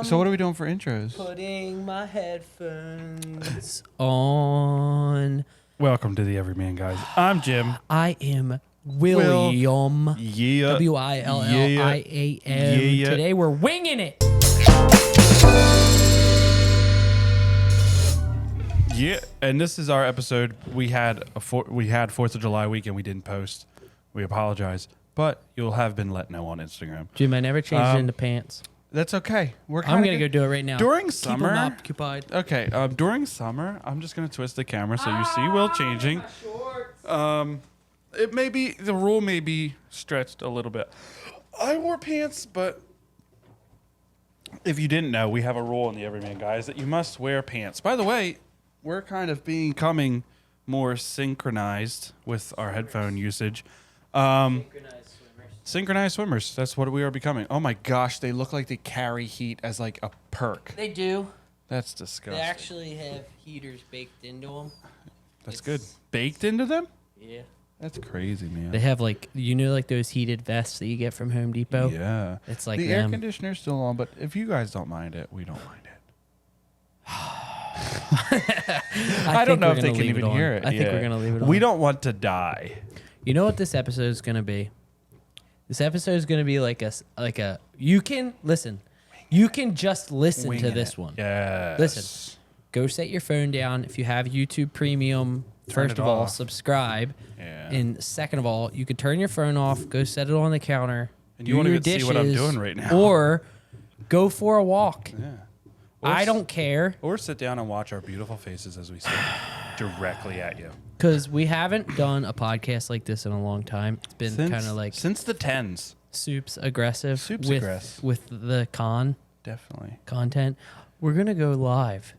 So what are we doing for intros? Putting my headphones on. Welcome to the Everyman, guys. I'm Jim. I am William. Yeah. William. Yeah. Today we're winging it. Yeah, and this is our episode. We had 4th of July weekend. We didn't post. We apologize, but you'll have been let know on Instagram. Jim, I never changed it into pants. That's okay. I'm gonna go do it right now. During summer. Keep 'em occupied. Okay. During summer, I'm just gonna twist the camera so you see Will changing. It may be the rule may be stretched a little bit. I wore pants, but if you didn't know, we have a rule in the Everyman, guys, that you must wear pants. By the way, we're kind of becoming more synchronized with our headphone usage. Synchronized swimmers. That's what we are becoming. Oh my gosh, they look like they carry heat as like a perk. They do. That's disgusting. They actually have heaters baked into them. That's good. Baked into them? Yeah. That's crazy, man. They have like those heated vests that you get from Home Depot. Yeah. It's like the them. air conditioner's still on, but if you guys don't mind it, we don't mind it. I don't know if they can even hear it. I think we're gonna leave it on. We don't want to die. You know what this episode is gonna be? This episode is gonna be like a. You can listen. You can just listen to this one. Yes. Listen. Go set your phone down. If you have YouTube Premium, first of all, subscribe. Yeah. And second of all, you can turn your phone off. Go set it on the counter. And you want to see what I'm doing right now. Or go for a walk. Yeah. I don't care. Or sit down and watch our beautiful faces as we sit directly at you. Because we haven't done a podcast like this in a long time. It's been kind of like... Since the 10s. Soup's aggressive. Soup's with, aggressive. With the Definitely. content. We're going to go live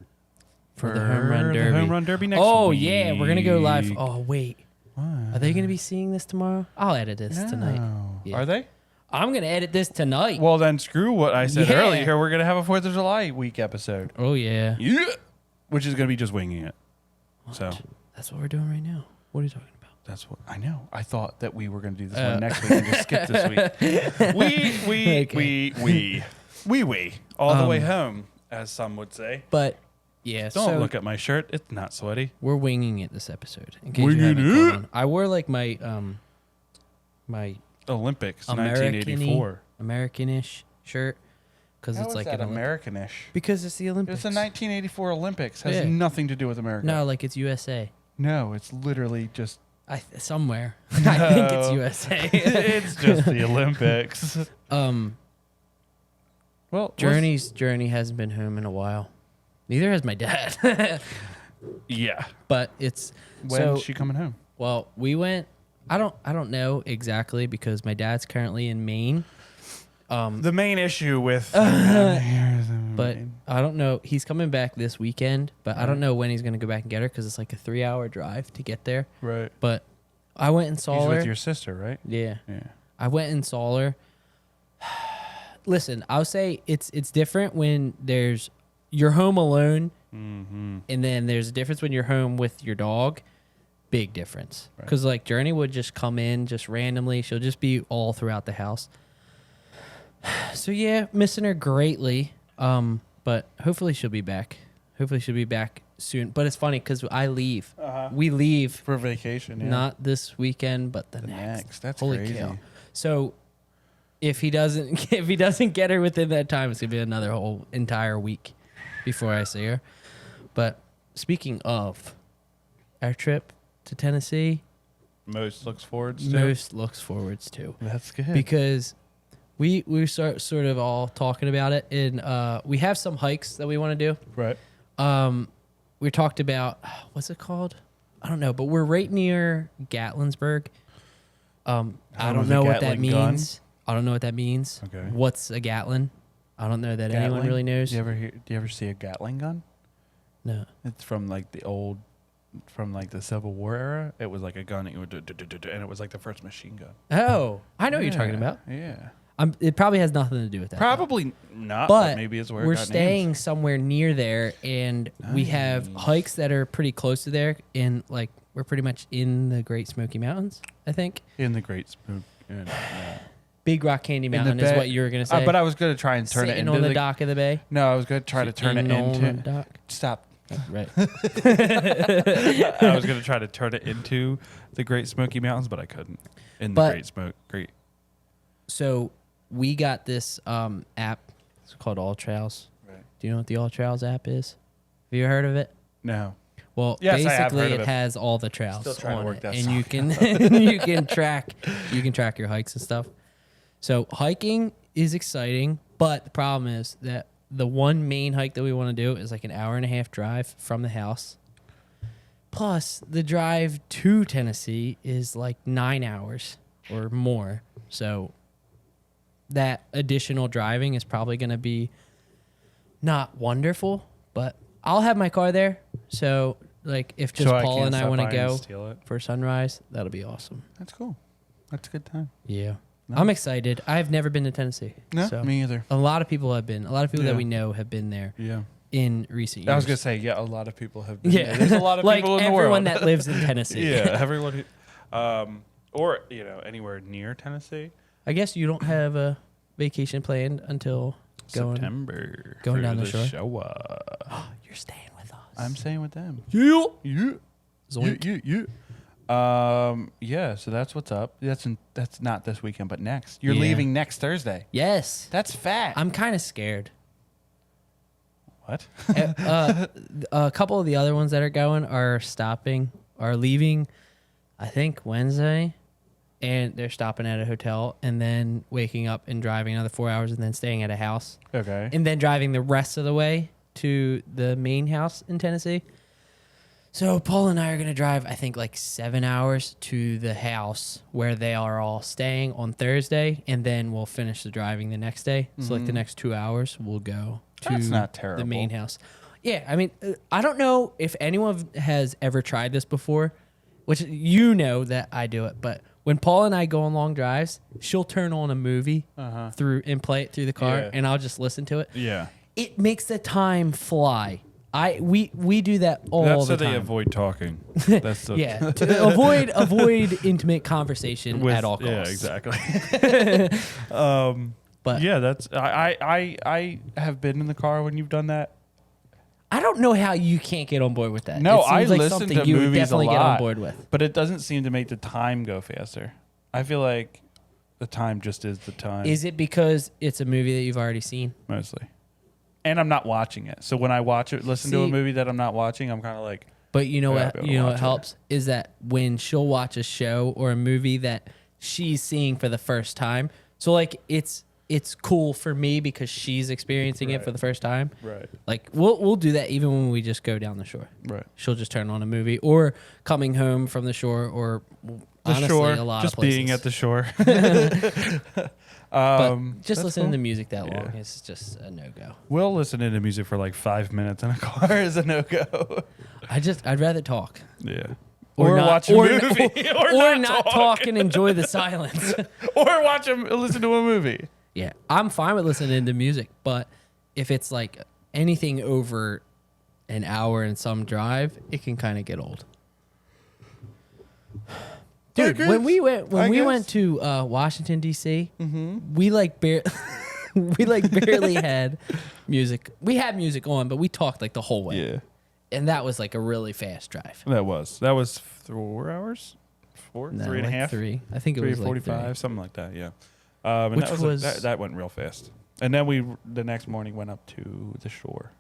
for the Home Run Derby. The Home Run Derby next Oh, week. yeah. We're going to go live. Oh, wait. What? Are they going to be seeing this tomorrow? I'll edit this tonight. Yeah. Are they? I'm going to edit this tonight. Well, then screw what I said Yeah. earlier. We're going to have a 4th of July week episode. Oh, yeah. Yeah. Which is going to be just winging it. So That's what we're doing right now. What are you talking about? that's what I know. I thought that we were going to do this one next week and just skip this week. We all the way home, as some would say. But yeah, Don't look at my shirt; it's not sweaty. We're winging it this episode. In case Winging you haven't it? caught on. I wore like my my Olympics, 1984. American-ish shirt because How it's is like that an American-ish? because it's the Olympics. It's the 1984 Olympics. Has Yeah. nothing to do with America. No, like it's USA. No, it's literally just. Somewhere. I think it's USA. It's just the Olympics. Well, Journey hasn't been home in a while. Neither has my dad. yeah. But it's When's she coming home? Well, we went. I don't know exactly because my dad's currently in Maine. The main issue with, But I don't know. He's coming back this weekend, but I don't know when he's gonna go back and get her because it's like a 3-hour drive to get there. right. But I went and saw He's her. with your sister, right? Yeah, Yeah. I went and saw her. Listen, I'll say it's different when you're home alone, and then there's a difference when you're home with your dog. Big difference. Right. Because like Journey would just come in just randomly. She'll just be all throughout the house. So yeah, missing her greatly. But hopefully she'll be back. Hopefully she'll be back soon. But it's funny because I leave. We leave For vacation, yeah. not this weekend, but the next. next. That's Holy crazy. cow! So if he doesn't get her within that time, it's gonna be another whole entire week before I see her. But speaking of our trip to Tennessee, Most looks forward to. most looks forwards to That's good. because we start sort of all talking about it, and we have some hikes that we want to do. right. We talked about what's it called? I don't know, but we're right near Gatlinburg. I don't with know a what that Gatling gun? means. I don't know what that means. Okay. What's a Gatlin? I don't know that anyone Gatling? really knows. Do you ever see a Gatling gun? No. It's from like the Civil War era. It was like a gun that you would and it was like the first machine gun. Oh, I know what you're talking about. Yeah. It probably has nothing to do with that. Probably not, but maybe it's where we're it got staying names. somewhere near there, and we have Nice. hikes that are pretty close to there, and like we're pretty much in the Great Smoky Mountains, I think. In the Great Smoke. Yeah. Big Rock Candy in the Mountain is bay. what you were gonna say. But I was going to try and turn it Sitting into on the dock of the bay. No, I was going to try to turn it Sitting on the into. dock. Stop. Right. I was going to try to turn it into the Great Smoky Mountains, but I couldn't. Great. So we got this app. It's called All Trails. Right. Do you know what the All Trails app is? Have you heard of it? No. Well, Yes, I have basically heard of it it. has all the trails Still trying to on work it, that and song you can you can track your hikes and stuff. So hiking is exciting, but the problem is that the one main hike that we want to do is like an hour and a half drive from the house. Plus, the drive to Tennessee is like 9 hours or more. So that additional driving is probably going to be not wonderful, but I'll have my car there. So, like, if just So Paul can't and I stop want to by and go steal it? for sunrise, that'll be awesome. That's cool. That's a good time. Yeah. Nice. I'm excited. I've never been to Tennessee. No, so me either. a lot of people have been. A lot of people Yeah. that we know have been there Yeah. in recent years. I was going to say, yeah, a lot of people have been Yeah. there. There's a lot of like people in the world. everyone that lives in Tennessee. Yeah, everyone who, or anywhere near Tennessee. I guess you don't have a vacation planned until September. going for down the shore? Show. You're staying with us. I'm staying with them. Yeah. Yeah. Zoink. Yeah. So that's what's up. That's not this weekend, but next. You're Yeah. leaving next Thursday. Yes. That's fat. I'm kind of scared. What? A couple of the other ones that are going are leaving, I think Wednesday, and they're stopping at a hotel and then waking up and driving another 4 hours and then staying at a house Okay. and then driving the rest of the way to the main house in Tennessee. So Paul and I are going to drive, I think, like 7 hours to the house where they are all staying on Thursday, and then we'll finish the driving the next day. So like the next 2 hours, we'll go to That's not the terrible. main house. Yeah, I mean, I don't know if anyone has ever tried this before, which you know that I do it, but when Paul and I go on long drives, she'll turn on a movie through and play it through the car, Yeah. and I'll just listen to it. Yeah. It makes the time fly. We do that all That's the so time. they avoid talking. That's so Yeah, to avoid intimate conversation at all costs. Yeah, exactly. But yeah, that's I have been in the car when you've done that. I don't know how you can't get on board with that. No, It seems I like listen something to you would movies a definitely get on lot, board with. but it doesn't seem to make the time go faster. I feel like the time just is the time. Is it because it's a movie that you've already seen? Mostly. And I'm not watching it. So when I listen to a See- movie that I'm not watching, I'm kind of like, But you know Yeah, I'll what? be able to You know what watch it. helps is that when she'll watch a show or a movie that she's seeing for the first time. So like it's cool for me because she's experiencing it Right. for the first time. right, Like we'll do that even when we just go down the shore. right. She'll just turn on a movie or coming home from the shore or The honestly shore, a lot just of places. being at the shore. But just that's listening cool. to music that long Yeah. is just a no-go. We'll listen to music for like 5 minutes in a car is a no-go. I'd rather talk. Yeah. Or Or not- watch a or- movie. Or not talk and enjoy the silence. Or listen to a movie. Yeah, I'm fine with listening to music, but if it's like anything over an hour and some drive, it can kind of get old. Dude, guess. when we went I guess. went to Washington D.C., we like we like barely had music. We had music on, but we talked like the whole way, Yeah. and that was like a really fast drive. That was 4 hours? Four? No, 3.5? like 3. I think it was 3:45, like 3. something like that, yeah. And Which that was- that went real fast. And then the next morning went up to the shore.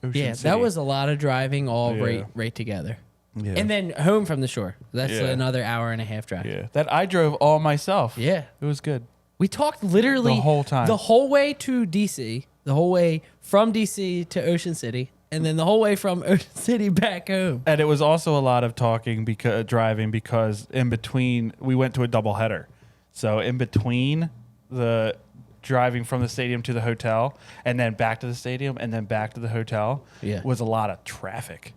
Ocean Yeah, City. that was a lot of driving all Yeah. right together. Yeah. And then home from the shore. That's Yeah. another hour and a half drive. yeah. That I drove all myself. Yeah. It was good. We talked literally The whole time. The whole way to DC, the whole way from DC to Ocean City, and then the whole way from Ocean City back home. And it was also a lot of talking driving because in between we went to a double header. So in between the driving from the stadium to the hotel and then back to the stadium and then back to the hotel Yeah. was a lot of traffic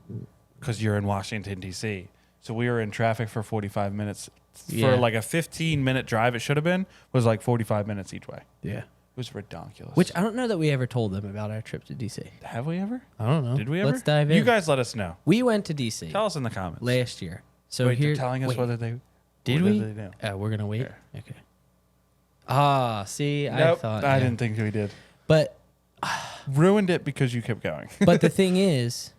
because you're in Washington D.C. So we were in traffic for 45 minutes Yeah. for like a 15-minute drive. It should have been was like 45 minutes each way. Yeah. It was ridiculous. Which I don't know that we ever told them about our trip to DC. have we ever? I don't know. Did we ever? Let's dive in. You guys let us know. We went to DC Tell us in the comments. last year. So Wait, here they're telling us wait, whether they did whether we? they know. We're gonna wait. Yeah. Okay. See, I Nope, thought I yeah. didn't think we did. But Ruined it because you kept going. but the thing is,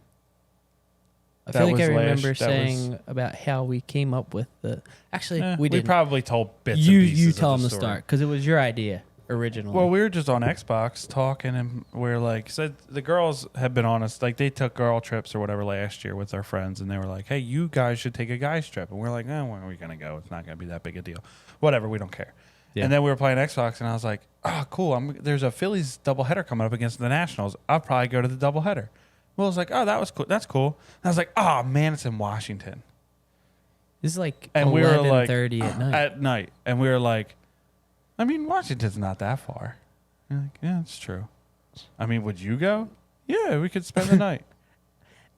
I That feel like I was last- remember that saying about how we came up with the. Actually, we we didn't. probably told bits You and pieces you of tell the them to story. start because it was your idea originally. Well, we were just on Xbox talking, and we're like, said the girls had been on us, like they took girl trips or whatever last year with our friends, and they were like, "Hey, you guys should take a guys trip," and we're like, "Oh, where are we gonna go? It's not gonna be that big a deal. Whatever, we don't care." Yeah. And then we were playing Xbox, and I was like, "Oh, cool! There's a Phillies doubleheader coming up against the Nationals. I'll probably go to the doubleheader." Will was like, "Oh, that was cool. That's cool." And I was like, "Oh man, it's in Washington." This is like And we were like 11:30 at night. At night, and we were like, "I mean, Washington's not that far." You're like, "Yeah, it's true." I mean, would you go? Yeah, we could spend the night.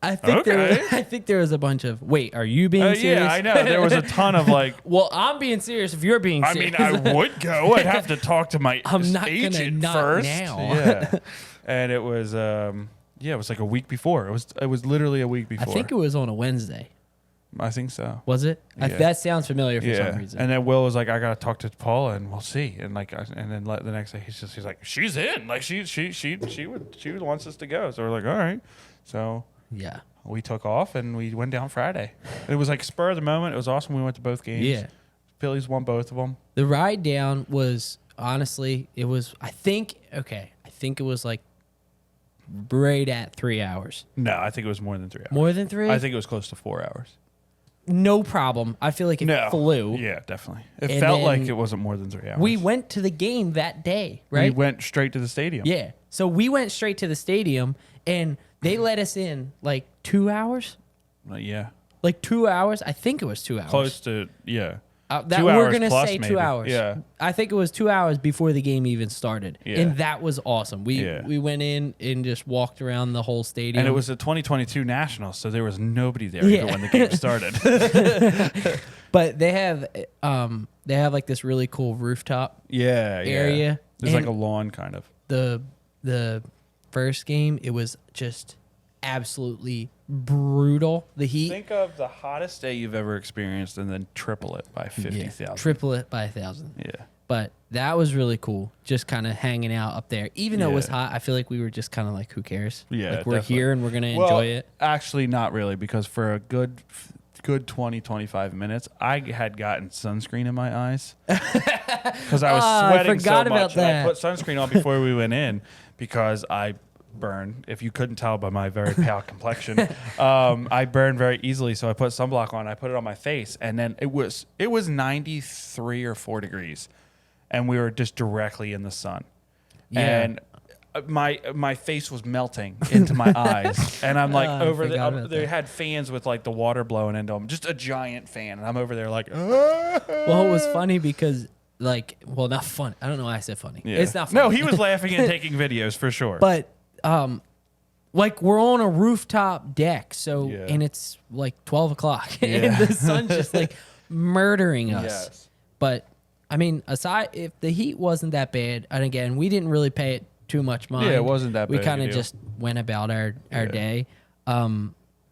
I think Okay. I think there was a bunch of. Wait, are you being serious? Yeah, I know. There was a ton of like. Well, I'm being serious. If you're being I serious, mean, I would go. I'd have to talk to my I'm not gonna agent not first. now. Yeah, and it was it was like a week before. It was literally a week I before. think it was on a Wednesday. I think so. Was it? Yeah. That sounds familiar for some reason. And then Will was like, "I gotta talk to Paula, and we'll see." And like, and then the next day, he's like, "She's in. Like, she wants us to go." So we're like, "All right." So Yeah. we took off and we went down Friday. It was like spur of the moment. It was awesome. We went to both games. Yeah. Phillies won both of them. The ride down was honestly, it was. I think it was like right at 3 hours. No, I think it was more than 3 hours. More than 3? I think it was close to 4 hours. No problem. I feel like it flew. Yeah, definitely. It And felt like then it wasn't more than 3 hours. We went to the game that day, right? We went straight to the stadium. Yeah. So we went straight to the stadium and they let us in like 2 hours. Yeah. Like 2 hours. I think it was 2 hours. Close to, yeah. That 2 we're hours gonna plus say 2 maybe. hours. Yeah. I think it was 2 hours before the game even started, Yeah. and that was awesome. We Yeah. we went in and just walked around the whole stadium. And it was the 2022 Nationals, so there was nobody there Yeah. even when the game started. But they have like this really cool rooftop yeah. area. There's like And a lawn kind of. the first game. It was just absolutely brutal. The heat. Think of the hottest day you've ever experienced and then triple it by 50,000. Triple it by 1,000. Yeah. But that was really cool. Just kind of hanging out up there. Even though it was Yeah. hot, I feel like we were just kind of like, who cares? Yeah, Like we're definitely. here and we're going to Well, enjoy it. Actually, not really, because for a good 20, 25 minutes, I had gotten sunscreen in my eyes because I was I sweating so forgot about much. And I that. put sunscreen on before we went in because I burn. If you couldn't tell by my very pale complexion, I burn very easily. So I put sunblock on. I put it on my face, and then it was 93 or 4 degrees, and we were just directly in the sun. Yeah. And my face was melting into my eyes, and I'm like I over forgot the. about They that. had fans with like the water blowing into them, just a giant fan, and I'm over there like. Well, it was funny because, not fun. I don't know why I said funny. Yeah. It's not funny. No, he was laughing and taking videos for sure. But, we're on a rooftop deck, so, Yeah. and it's like 12 o'clock, Yeah. and the sun's just like murdering us. Yes. But, I mean, if the heat wasn't that bad, and again, we didn't really pay it too much mind. Yeah, it wasn't that We big a kind of deal. just went about our Yeah. day.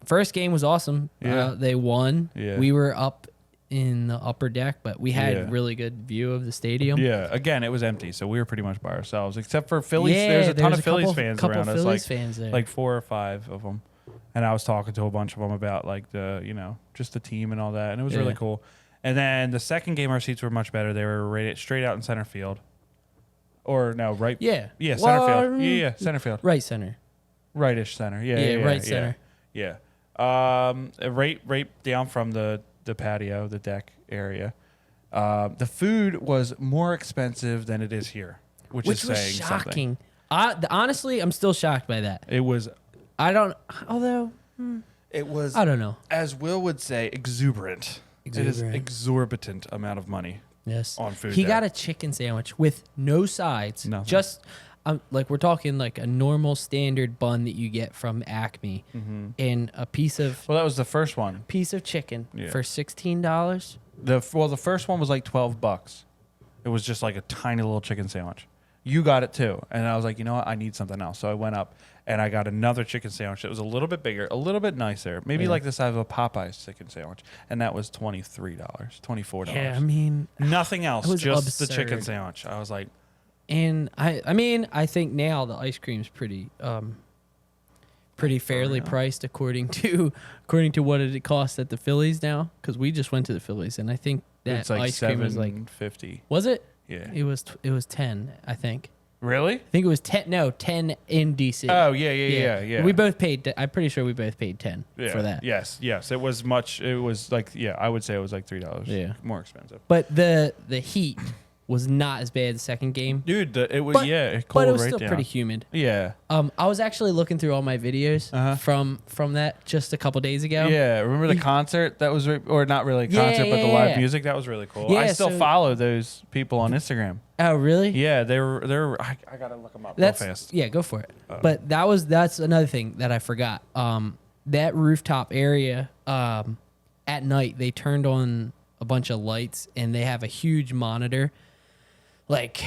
First game was awesome. Yeah. They won. Yeah. We were up in the upper deck, but we had Yeah. really good view of the stadium. Yeah, again, it was empty, so we were pretty much by ourselves, except for Phillies. Yeah, There's a ton there's of Phillies couple fans around us, Phillies like fans there. like 4 or 5 of them. And I was talking to a bunch of them about like just the team and all that, and it was really Yeah. cool. And then the second game, our seats were much better. They were rated straight out in center field, or no, right? Yeah. Yeah, center Well, field. Yeah, center field. Right center. Rightish center. Yeah, Yeah, yeah, right yeah, center. Yeah. Right down from the patio, the deck area. The food was more expensive than it is here, which is was saying shocking. something. Honestly, I'm still shocked by that. It was. Although, It was. I don't know. As Will would say, exuberant. It is Exuberant. exorbitant amount of money. Yes. On food He there. got a chicken sandwich with no sides. Nothing. Just, we're talking like a normal standard bun that you get from Acme, and a piece of Well, that was the first one. chicken Yeah. for $16. The first one was like $12. It was just like a tiny little chicken sandwich, You got it too. And I was like, you know what? I need something else. So I went up and I got another chicken sandwich. It was a little bit bigger, a little bit nicer, maybe like the size of a Popeye's chicken sandwich. And that was $23, $24. Yeah, I mean, nothing else, it was just the chicken absurd. sandwich. I was like, and I mean, I think now the ice cream's pretty fairly priced according to what it costs at the Phillies now. Because we just went to the Phillies, and I think that it's like ice cream was like, $7.50. was it? Yeah. It was 10, I think. Really? I think it was 10. No, 10 in DC. Oh, yeah. We both paid. I'm pretty sure we both paid 10 for that. Yes. It was much. It was like, I would say it was like $3. Yeah. More expensive. But the heat was not as bad the second game. Dude, it was, it cold But it was right still down. pretty humid. Yeah. I was actually looking through all my videos from that just a couple days ago. Yeah, remember the concert that was, or not really a concert, but the live music that was really cool. Yeah, I still follow those people on Instagram. Oh, really? Yeah, they're. I gotta look them up real fast. Yeah, go for it. But that's another thing that I forgot. That rooftop area, at night they turned on a bunch of lights and they have a huge monitor, like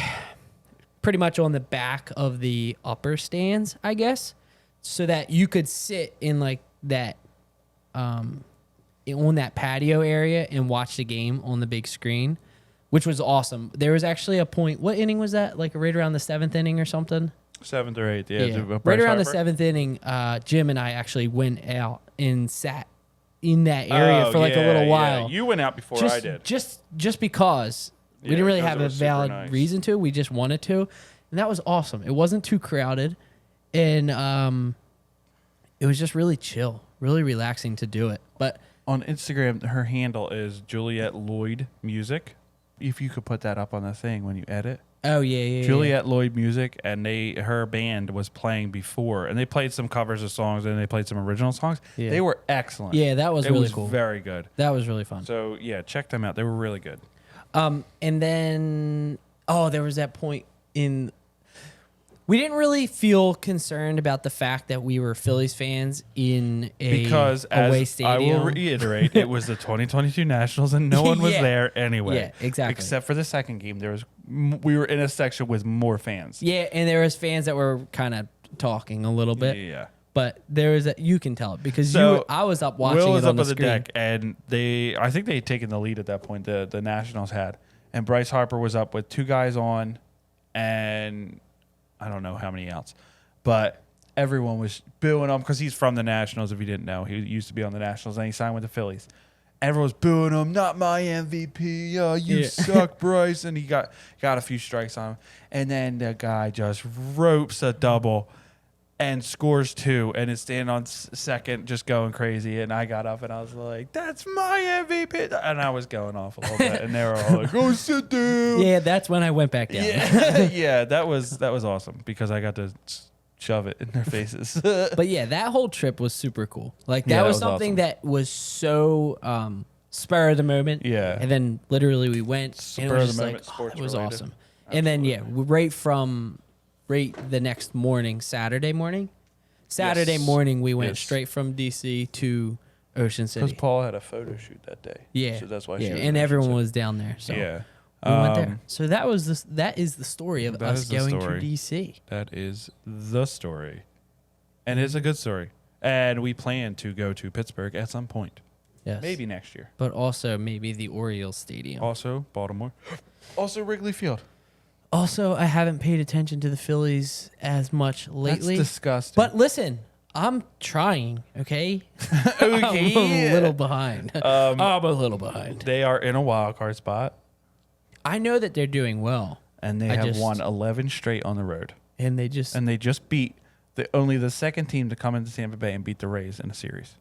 pretty much on the back of the upper stands, I guess, so that you could sit in like that, on that patio area and watch the game on the big screen, which was awesome. There was actually a point. What inning was that? Like right around the 7th inning or something? 7th or 8th, yeah. Right around the 7th inning, Jim and I actually went out and sat in that area for like a little while. You went out before I did. Just because we didn't really have a valid nice reason to. We just wanted to, and that was awesome. It wasn't too crowded, and it was just really chill, really relaxing to do it. But on Instagram, her handle is Juliet Lloyd Music. If you could put that up on the thing when you edit. Oh yeah. Juliet Lloyd Music, and her band was playing before, and they played some covers of songs and they played some original songs. Yeah. They were excellent. Yeah, that was really cool. Very good. That was really fun. So yeah, check them out. They were really good. And then there was that point we didn't really feel concerned about the fact that we were Phillies fans in a away stadium. I will reiterate, it was the 2022 Nationals, and no one was there anyway. Yeah, exactly. Except for the second game, we were in a section with more fans. Yeah, and there was fans that were kind of talking a little bit. Yeah. But there is you can tell it because I was up watching Will was it on up the on the screen. deck, and I think they had taken the lead at that point. The Nationals had, and Bryce Harper was up with 2 guys on, and I don't know how many outs, but everyone was booing him because he's from the Nationals. If you didn't know, he used to be on the Nationals, and he signed with the Phillies. Everyone was booing him. Not my MVP. You suck, Bryce. And he got a few strikes on him, and then the guy just ropes a double and scores 2 and is standing on second just going crazy. And I got up and I was like, that's my MVP. And I was going off a little bit. And they were all like, oh, sit down. Yeah, that's when I went back down. Yeah, that was awesome because I got to shove it in their faces. But yeah, that whole trip was super cool. Like that was something awesome. that was so spur of the moment. Yeah. And then literally we went. Spur and it was of the just moment, like, sports it was related. awesome. And then right the next morning, Saturday morning, we went straight from DC to Ocean City. Because Paul had a photo shoot that day. Yeah. So that's why yeah. she was and everyone was down there. So yeah. we went there. So that is the story of us going to DC. That is the story. And it's a good story. And we plan to go to Pittsburgh at some point. Yes. Maybe next year. But also maybe the Orioles Stadium. Also Baltimore. Also Wrigley Field. Also, I haven't paid attention to the Phillies as much lately. That's disgusting. But listen, I'm trying, okay? Okay. I'm a little behind. I'm a little behind. They are in a wild card spot. I know that they're doing well. And they have won 11 straight on the road. And they just beat only the second team to come into Tampa Bay and beat the Rays in a series.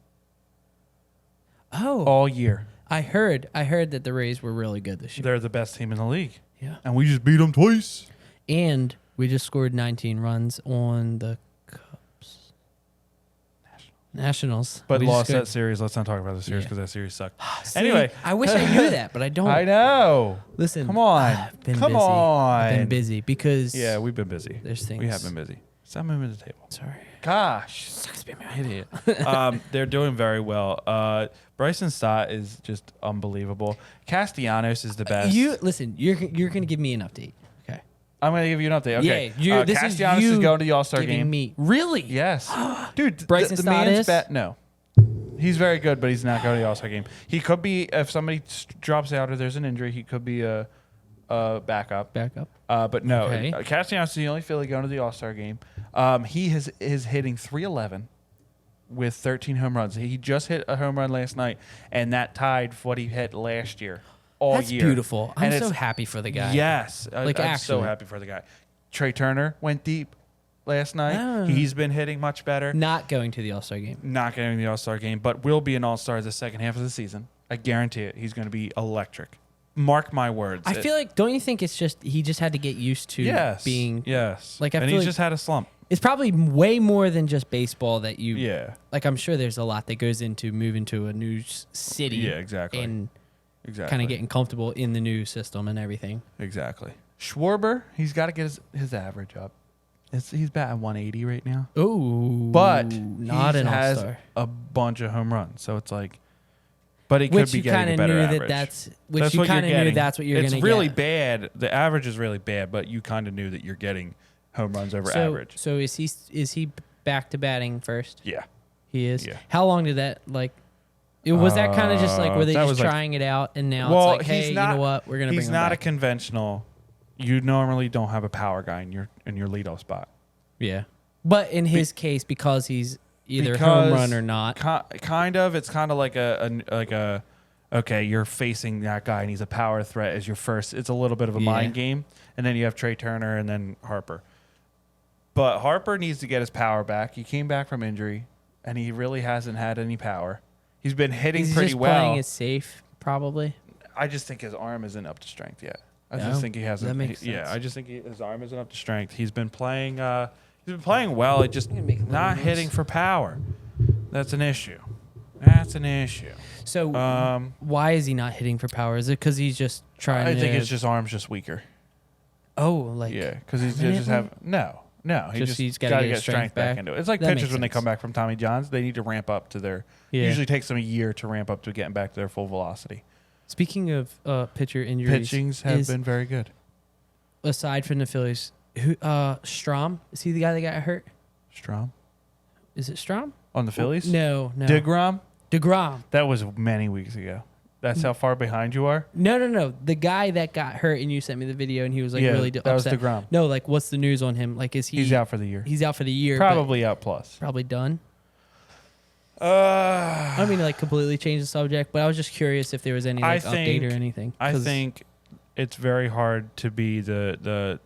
Oh. All year. I heard that the Rays were really good this year. They're the best team in the league. Yeah. And we just beat them twice. And we just scored 19 runs on the Cubs. Nationals. But lost that series. Let's not talk about the series because that series sucked. See, anyway. I wish I knew that, but I don't. I know. Listen. Come on. I've been Come busy. on. I've been busy because... Yeah, we've been busy. There's things. We have been busy. Stop moving the table. Sorry. Gosh. Sucks being an idiot. They're doing very well. Bryson Stott is just unbelievable. Castellanos is the best. Listen, you're going to give me an update. Okay. I'm going to give you an update. Okay. Yeah, this is Castellanos you is going to the All-Star giving game. me really. Yes. Dude, Bryson the Stott man's is? bet. No. He's very good, but he's not going to the All-Star game. He could be, if somebody drops out or there's an injury, he could be a backup. But no, Okay. Castellanos is the only Philly going to the All-Star game. He is hitting .311 with 13 home runs. He just hit a home run last night, and that tied what he hit last year. All That's year. beautiful. I'm And so happy for the guy. Yes. Like, I'm so actually. happy for the guy. Trey Turner went deep last night. Oh. He's been hitting much better. Not going to the All-Star game. Not getting the All-Star game, but will be an All-Star the second half of the season. I guarantee it. He's going to be electric. Mark my words. I feel like, don't you think it's just he just had to get used to being yes. like, I and feel he's like just had a slump. it's probably way more than just baseball that you Yeah. like. I'm sure there's a lot that goes into moving to a new city. Yeah, exactly. And Exactly. kind of getting comfortable in the new system and everything. Exactly. Schwarber, he's got to get his average up. He's batting 180 right now. Ooh, But not he an has all-star. a bunch of home runs, so it's like, but he could Which be you getting kind a of better knew average. that's What you you're kind of knew getting. that's what you're going to get. It's really bad. The average is really bad, but you kind of knew that you're getting home runs over average. So is he back to batting first? Yeah. He is. Yeah. How long did that like? It was that kind of just like were they that just was like- trying it out and now Well, it's like, hey, he's not, you know what, we're gonna bring He's him not a back. conventional. You normally don't have a power guy in your leadoff spot. Yeah, but in his case, because he's either home run or not. Kind of. It's kind of like a okay, you're facing that guy and he's a power threat as your first. It's a little bit of a mind game, and then you have Trey Turner and then Harper. But Harper needs to get his power back. He came back from injury, and he really hasn't had any power. He's been hitting He's pretty just well. playing it safe, probably. I just think his arm isn't up to strength yet. I No, just think he hasn't. that makes Yeah, sense. I just think his arm isn't up to strength. He's been playing. He's been playing well. It just I'm gonna make a little not noise. hitting for power. That's an issue. That's an issue. So why is he not hitting for power? Is it because he's just trying? I to, think it's just arm's just weaker. oh, like Yeah, because he's permanently? just have no. He Just just he's got gotta to get get his strength back back. into it. It's like That pitchers makes when they sense. come back from Tommy John's. They need to ramp up to their. Yeah. Usually takes them a year to ramp up to getting back to their full velocity. Speaking of pitcher injuries, Pitchings have been very good. aside from the Phillies. Who Strom? Is he the guy that got hurt? Strom Is it Strom? on the Phillies. No. DeGrom. DeGrom. That was many weeks ago. That's how far behind you are. No. The guy that got hurt and you sent me the video and he was like really that was upset. DeGrom. No, like what's the news on him? Like is he? He's out for the year. He's out for the year. but Probably out plus. Probably done. I don't mean to like completely change the subject, but I was just curious if there was any like, update or anything. I 'Cause- think it's very hard to be the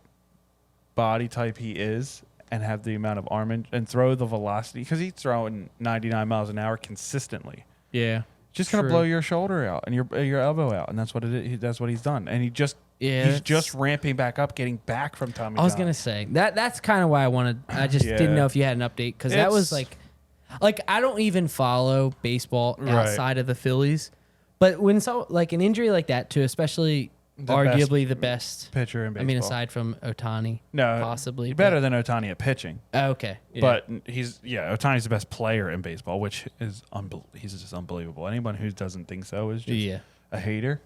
body type he is and have the amount of arm and throw the velocity because he's throwing 99 miles an hour consistently. Yeah. Just gonna True. blow your shoulder out and your elbow out, and that's what it is. That's what he's done, and he's Yeah. just ramping back up, getting back from Tommy. I was John. gonna say that's kind of why I wanted. I just Yeah. didn't know if you had an update because that was It's- like I don't even follow baseball Right. outside of the Phillies, but when like an injury like that too, especially arguably the best pitcher in baseball. I mean, aside from Otani, no, possibly better than Otani at pitching. Okay, yeah. But Otani's the best player in baseball, which is he's just unbelievable. Anyone who doesn't think so is just a hater.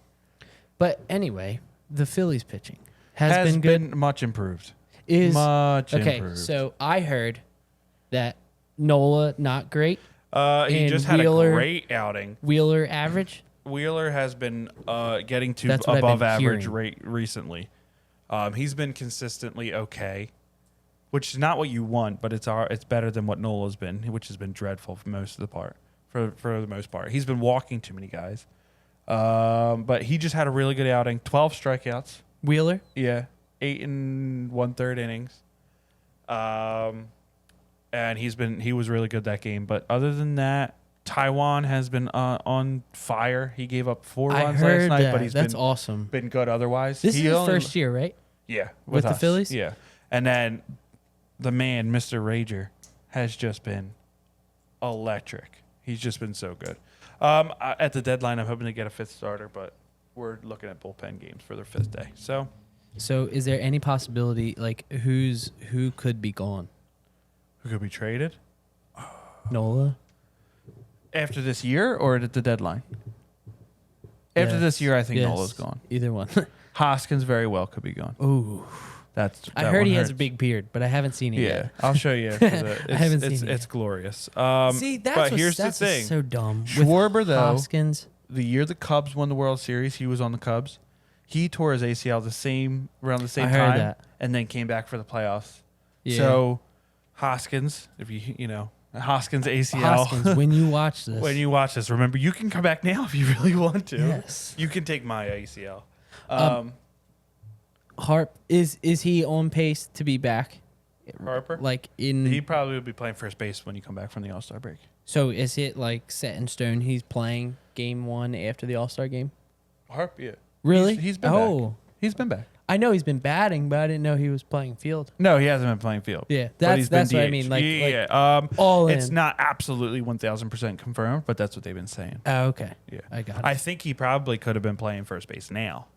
But anyway, the Phillies pitching has been good. Much improved. Is much okay. improved. So I heard that Nola not great, He and just had Wheeler- a great outing. Wheeler average. Wheeler has been getting to That's what I've above been average hearing. rate recently. He's been consistently okay, which is not what you want, but it's better than what Nola's been, which has been dreadful for most of the part. For the most part, he's been walking too many guys. But he just had a really good outing. 12 strikeouts. Wheeler. Yeah, 8 1/3 innings. And he was really good that game. But other than that, Taiwan has been on fire. He gave up 4 I runs heard last night, that. but he's That's been awesome. been good otherwise. This He is his only- first year, right? Yeah, With the us. Phillies? Yeah, and then the man, Mr. Rager, has just been electric. He's just been so good. At the deadline, I'm hoping to get a 5th starter, but we're looking at bullpen games for their 5th day. So is there any possibility like who could be gone? who could be traded Nola. after this year or at the deadline? After this year, I think Yes. Nola's gone. Either one. Hoskins very well could be gone. Ooh. I heard he has a big beard, but I haven't seen it Yeah, yet. I'll show you. I haven't seen it. It's glorious. See, but here's the thing. So dumb. With Schwarber, though, Hoskins. the year the Cubs won the World Series, he was on the Cubs. He tore his ACL around the same I heard time, that. and then came back for the playoffs. Yeah. So Hoskins, if Hoskins ACL. Hoskins, when you watch this. When you watch this, remember you can come back now if you really want to. Yes. You can take my ACL. Harp, is he on pace to be back? Harper? Like in He probably would be playing first base when you come back from the All-Star break. So is it like set in stone he's playing game 1 after the All-Star game? Harp, yeah. Really? He's been back. He's been back. I know he's been batting, but I didn't know he was playing field. No, he hasn't been playing field. Yeah, But he's that's been what I DH. mean. Like, yeah. all It's in. not absolutely 1,000% confirmed, but that's what they've been saying. Oh, okay. Yeah. I got it. I think he probably could have been playing first base now,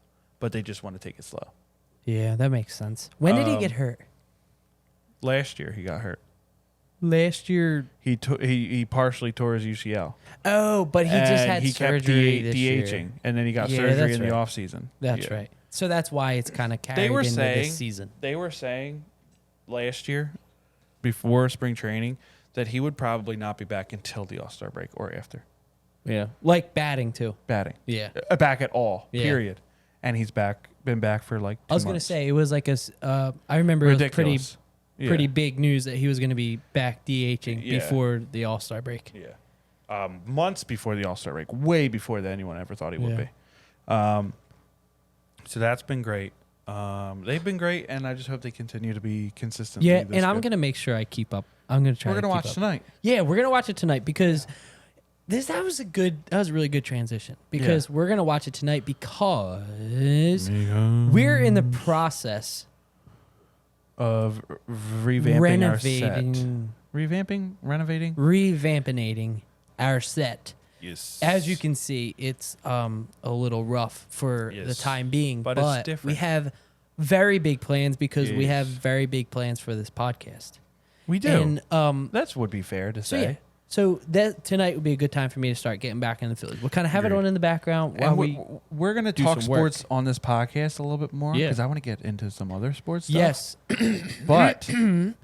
but they just want to take it slow. Yeah, that makes sense. When did he get hurt? Last year he got hurt. Last year. He partially tore his UCL. Oh, but he just had he surgery kept this DHing, year. and then he got Yeah, surgery that's in the right. off season. That's right. So that's why it's kind of carried were into saying- this season. They were saying last year, before spring training, that he would probably not be back until the All-Star break or after. Yeah. Like batting, too. Batting. Yeah. Back at all, Yeah. period. And he's been back for like 2 I was going to months. say, it was like I remember it was Ridiculous. pretty big news that he was going to be back DHing Yeah. before the All-Star break. Yeah. Months before the All-Star break, way before that anyone ever thought he would Yeah. be. So that's been great. They've been great, and I just hope they continue to be consistent. Yeah, and I'm going to make sure I keep up. I'm going to try We're to gonna keep watch up. tonight. Yeah, we're going to watch it tonight because that was a really good transition because we're going to watch it tonight because we're in the process Of revamping our set. renovating, Renovating. our set. Yes. As you can see, it's a little rough for the Yes. time being, But but, it's different. we have very big plans because we Yes. have very big plans for this podcast. We do. And That would be fair to so say. yeah, so that tonight would be a good time for me to start getting back in the Phillies. We'll kind of have it Agreed. on in the background while And we're going to do talk some work. sports on this podcast a little bit more Yeah. because I want to get into some other sports stuff. Yes, But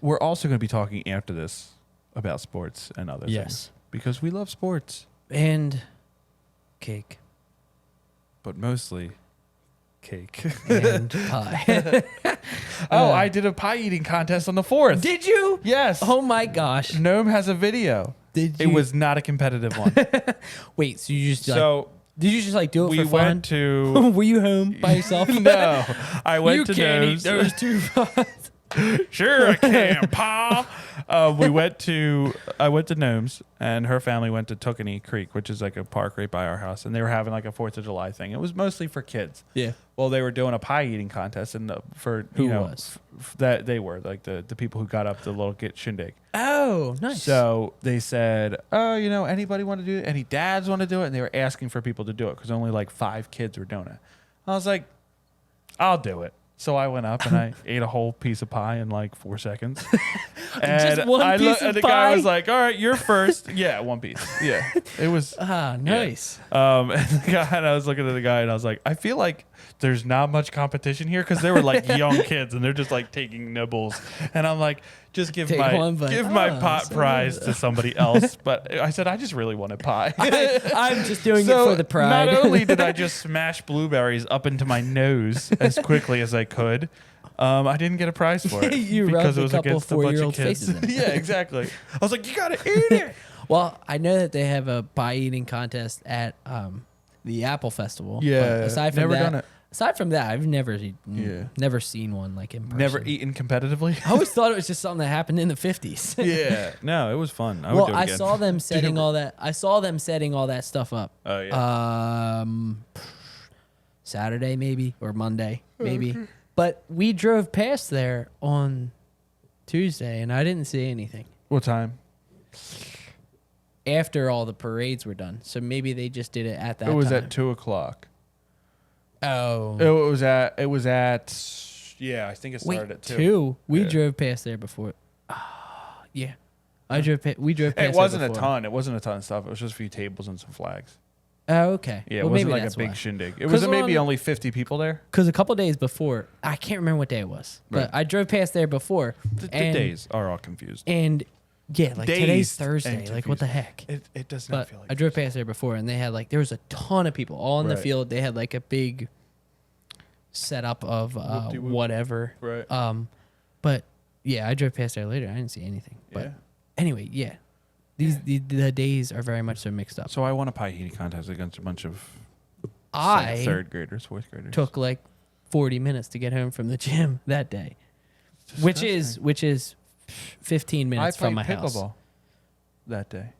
we're also going to be talking after this about sports and other Yes. things because we love sports, and cake but mostly cake. and pie. I did a pie eating contest on the 4th. Did you? Yes. Oh my gosh! Gnome has a video. Did It you? was not a competitive one. Wait. So you just So did you just like do it we for fun? went to. Were you home by yourself? No, I went You to can't Gnome's. eat those 2 pies. Sure, I can, Pa. I went to Gnome's, and her family went to Tookanee Creek, which is like a park right by our house, and they were having like a 4th of July thing. It was mostly for kids. Yeah. Well, they were doing a pie eating contest, and for Who you know, was? that they were like the people who got up the little get shindig. Oh, nice. So they said, "Oh, anybody want to do it? Any dads want to do it?" And they were asking for people to do it because only like 5 kids were doing it. I was like, "I'll do it." So I went up and I ate a whole piece of pie in like 4 seconds. And Just one piece and of the guy pie? was like, "All right, you're first." Yeah, one piece. Yeah, it was. Nice. And I was looking at the guy and I was like, I feel like there's not much competition here because they were like young kids and they're just like taking nibbles. And I'm like, just give Take my one bite. pot So prize to somebody else. But I said I just really wanted pie. I'm just doing So it for the pride. Not only did I just smash blueberries up into my nose as quickly as I could, I didn't get a prize for it You because rubbed it a was couple against a bunch of 4-year-old kids. faces in it. Yeah, exactly. I was like, you gotta eat it. Well, I know that they have a pie eating contest at the Apple Festival. Yeah, but aside from never that, done it. Aside from that, I've never Yeah. never seen one like in person. Never eaten competitively. I always thought it was just something that happened in the 50s. Yeah, no, it was fun. I would do it I again. saw them setting all that. I saw them setting all that stuff up. Oh yeah. Saturday maybe or Monday maybe. But we drove past there on Tuesday and I didn't see anything What time? after all the parades were done. So maybe they just did it at that It was time. at 2:00. Oh. It was at. Yeah, I think it started Wait, at 2. 2? We Yeah. drove past there before. Yeah. We drove past It wasn't there a before. ton. It wasn't a ton of stuff. It was just a few tables and some flags. Oh, okay. Yeah, Well, it wasn't maybe like a that's big why. shindig. It was maybe on- only 50 people there. Because a couple days before, I can't remember what day it was, but Right. I drove past there before. The and, days are all confused. And yeah, like today's Days Thursday. and Like what the confused. heck? It does not But feel like I drove past there before, and they had like there was a ton of people all in the Right. field. They had like a big setup of Whoop-de-whoop. whatever. Right. But yeah, I drove past there later. I didn't see anything. But Yeah. anyway, yeah, the days are very much so mixed up. So I won a pie eating contest against a bunch of I third graders, fourth graders. took like 40 minutes to get home from the gym that day, which is 15 minutes from my house. That day.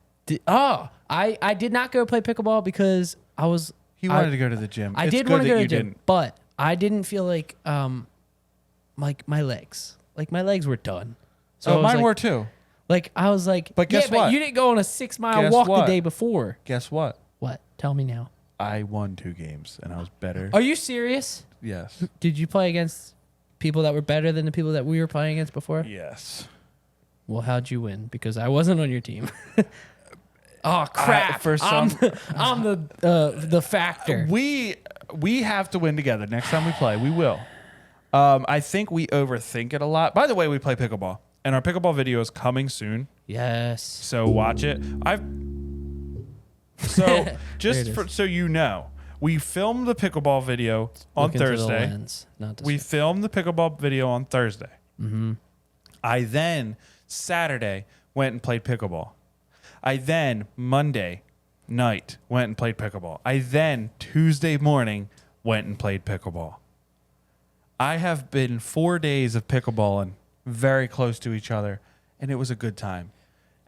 I did not go play pickleball because I was. He wanted to go to the gym. I It's did good want to that go to you the gym, didn't. but I didn't feel like my legs, my legs were done. So I was mine like, were too. Like I was like, But guess yeah, what? But you didn't go on a 6-mile Guess walk what? the day before. Guess what? What? Tell me now. I won 2 games and I was better. Are you serious? Yes. Did you play against people that were better than the people that we were playing against before? Yes. Well, how'd you win? Because I wasn't on your team. Oh crap! for some- I'm the factor. We have to win together. Next time we play, we will. I think we overthink it a lot. By the way, we play pickleball, and our pickleball video is coming soon. Yes. So watch it. So There just it for, is. so you know, we filmed the pickleball video on Look into the Thursday. lens, not to We see. filmed the pickleball video on Thursday. Mm-hmm. I then Saturday went and played pickleball. I then Monday night went and played pickleball. I then Tuesday morning went and played pickleball. I have been 4 days of pickleballing very close to each other, and it was a good time.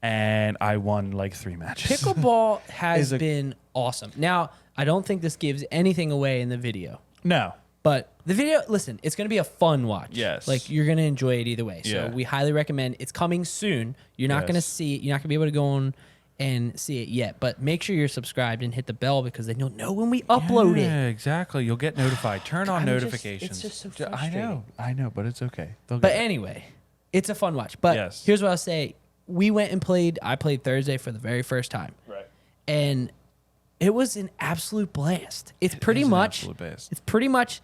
And I won like 3 matches. Pickleball has Is a- been awesome. Now, I don't think this gives anything away in the video, No. but the video, listen, it's going to be a fun watch. Yes. Like you're going to enjoy it either way. So Yeah. we highly recommend. It's coming soon. You're not going to Yes. see it. You're not going to be able to go on and see it yet, but make sure you're subscribed and hit the bell because then you'll know when we upload it. Yeah, exactly. You'll get notified. Turn on I mean, notifications. it's just so I know, but it's okay. They'll But get it. anyway, it's a fun watch. But Yes. here's what I'll say. We went and played. I played Thursday for the very first time. Right. And it was an absolute blast. It's pretty is an much absolute blast. it's pretty much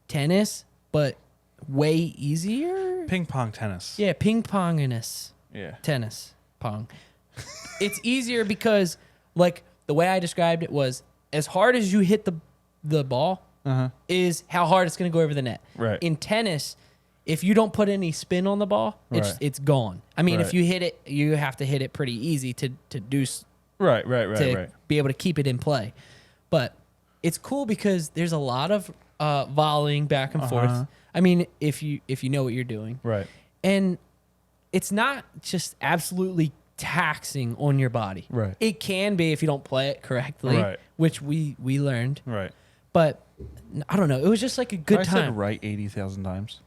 tennis, but way easier. Ping pong tennis. Yeah, ping ponginess. Yeah. Tennis. Pong. It's easier because like the way I described it was as hard as you hit the ball is how hard it's gonna go over the net. Right. In tennis, if you don't put any spin on the ball, Right. it's gone. I mean, if Right. you hit it, you have to hit it pretty easy to Right. be able to keep it in play. But it's cool because there's a lot of volleying back and forth. I mean, if you know what you're doing, Right. and it's not just absolutely taxing on your body. Right. It can be if you don't play it correctly, Right. which we learned. Right. But I don't know. It was just like a good I time. said right 80,000 times.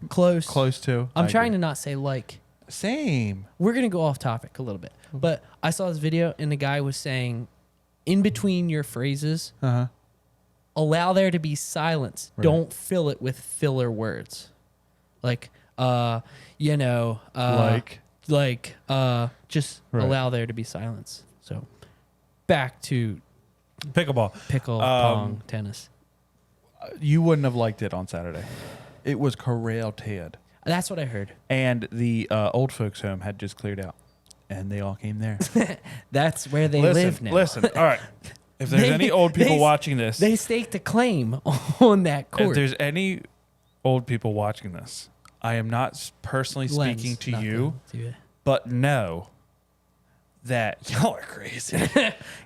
Close. Close to. I'm trying to not say like. Same. We're going to go off topic a little bit. But I saw this video and the guy was saying in between your phrases, allow there to be silence. Right. Don't fill it with filler words. Like, just Right. allow there to be silence. So back to Pickleball. pickle, pong, tennis. You wouldn't have liked it on Saturday. It was karaokeed. That's what I heard. And the old folks home had just cleared out. And they all came there. That's where they live now. Listen. All right. If there's any old people watching this, They staked a claim on that if court. there's any old people watching this, I am not personally Lens, speaking to nothing you, to it. but know that y'all are crazy.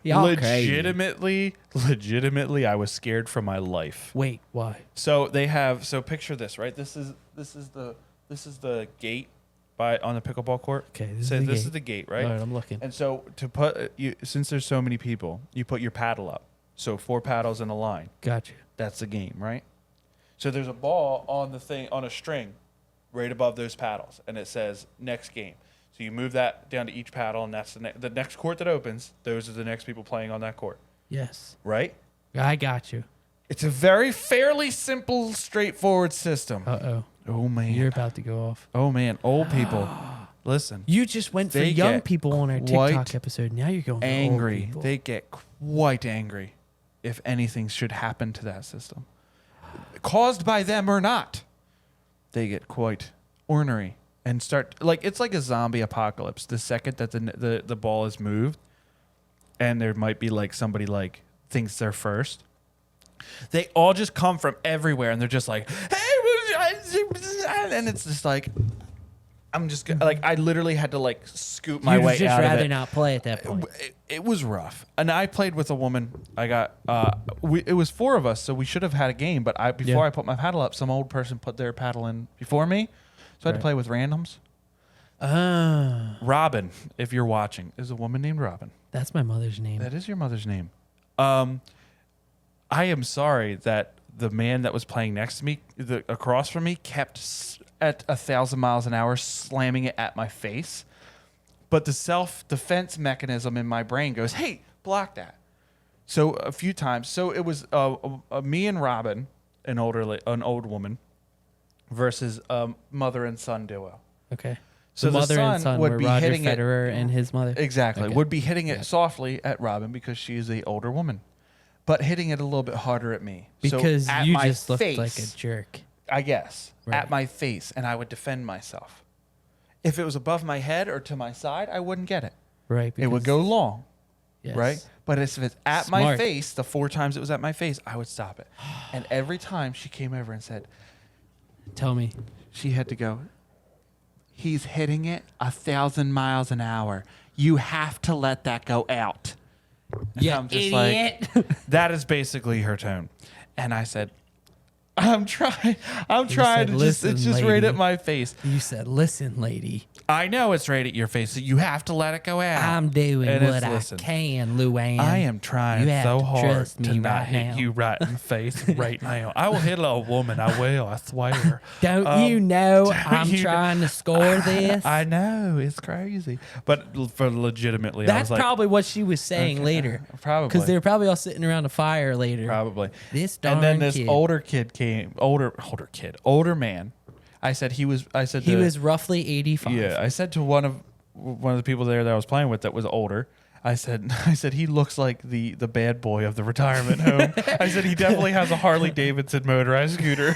Y'all crazy. legitimately, I was scared for my life. Wait, why? So picture this, right? This is the gate on the pickleball court. Okay, this So is the this gate. is the gate, right? All right, I'm looking. And so to put since there's so many people, you put your paddle up. So 4 paddles in a line. Gotcha. That's the game, right? So there's a ball on a string right above those paddles, and it says next game. So you move that down to each paddle, and that's the next court that opens. Those are the next people playing on that court, Yes. right? I got you. It's a very fairly simple, straightforward system. Uh-oh. Oh man. You're about to go off. Oh man, old people. listen. You just went for They young get people on our quite TikTok episode. Now you're going for old angry. people. They get quite angry if anything should happen to that system, caused by them or not. They get quite ornery and start like it's like a zombie apocalypse. The second that the ball is moved, and there might be like somebody like thinks they're first, they all just come from everywhere and they're just like, hey, and it's just like. I'm just like I literally had to like scoop my way You'd just out of it. rather not play at that point. It was rough, and I played with a woman. I got it was 4 of us, so we should have had a game. But before I put my paddle up, some old person put their paddle in before me, so I had to play with randoms. Robin, if you're watching, is a woman named Robin. That's my mother's name. That is your mother's name. I am sorry that the man that was playing next to me, across from me, kept at 1,000 miles an hour, slamming it at my face. But the self-defense mechanism in my brain goes, hey, block that. So a few times. So it was me and Robin, an old woman, versus mother and son duo. Okay. So the mother and son would were be Roger hitting Federer and his mother. Exactly. Okay. Would be hitting it softly at Robin because she's the older woman, but hitting it a little bit harder at me. Because so at you my just looked face, like a jerk. I guess, Right. at my face, and I would defend myself. If it was above my head or to my side, I wouldn't get it. Right. It would go long, Yes. right? But if it's at my Smart. face, the 4 times it was at my face, I would stop it. And every time she came over and said, Tell me. she had to go, he's hitting it 1,000 miles an hour. You have to let that go out. And Yeah, I'm just idiot. like, that is basically her tone. And I said, I'm trying said, to just, "Listen, it's just right lady." at my face. You said, listen, lady. I know it's right at your face. So you have to let it go out. I'm doing And it's, what I listen, can, Luann. I am trying You have so to hard trust to me not right hit now. you right in the face right now. I will hit a woman. I will. I swear. Don't you know don't I'm you trying to score this? I know. It's crazy. But for legitimately, I That's was like, probably what she was saying later. Probably. Because they were probably all sitting around a fire later. Probably. This darn And then this kid. older man. I said He was roughly 85. Yeah, I said to one of the people there that I was playing with that was older. I said he looks like the bad boy of the retirement home. I said he definitely has a Harley Davidson motorized scooter.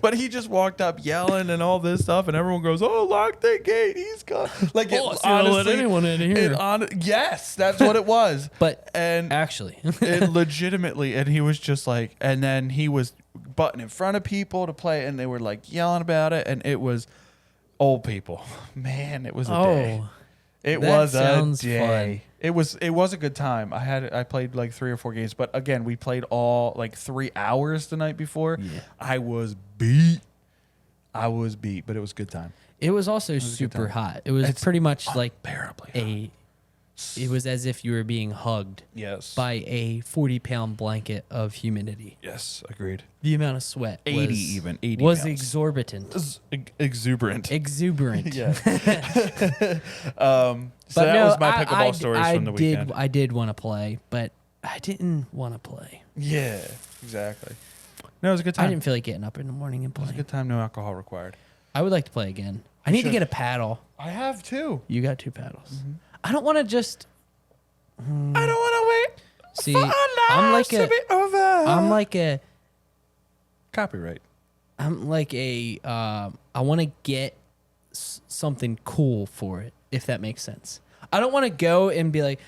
But he just walked up yelling and all this stuff, and everyone goes, "Oh, lock the gate! He's gone!" Like let anyone in here. Yes, that's what it was. But and actually, it legitimately, and he was just like, and then he was butting in front of people to play, and they were like yelling about it, and it was old people. Man, it was a day. It that was a sounds day. fun. It was a good time. I played like 3 or 4 games, but again, we played all like 3 hours the night before. Yeah. I was beat, but it was a good time. it was also a good super time. hot. It was It's pretty much like Unbearably hot. it was as if you were being hugged Yes. by a 40-pound blanket of humidity. Yes, agreed. The amount of sweat 80 was, even, 80 was pounds. exorbitant. Exuberant. Exuberant. Yeah. So that was my pickleball stories from the weekend. I did want to play, but I didn't want to play. Yeah, exactly. No, it was a good time. I didn't feel like getting up in the morning and It was a playing. good time. No alcohol required. I would like to play again. I need to should. get a paddle. I have too. You got 2 paddles. I don't want to just I don't want to wait. see. For our I'm lives like to be over. I'm like a. Copyright. I'm like a. I want to get something cool for it, if that makes sense. I don't want to go and be like,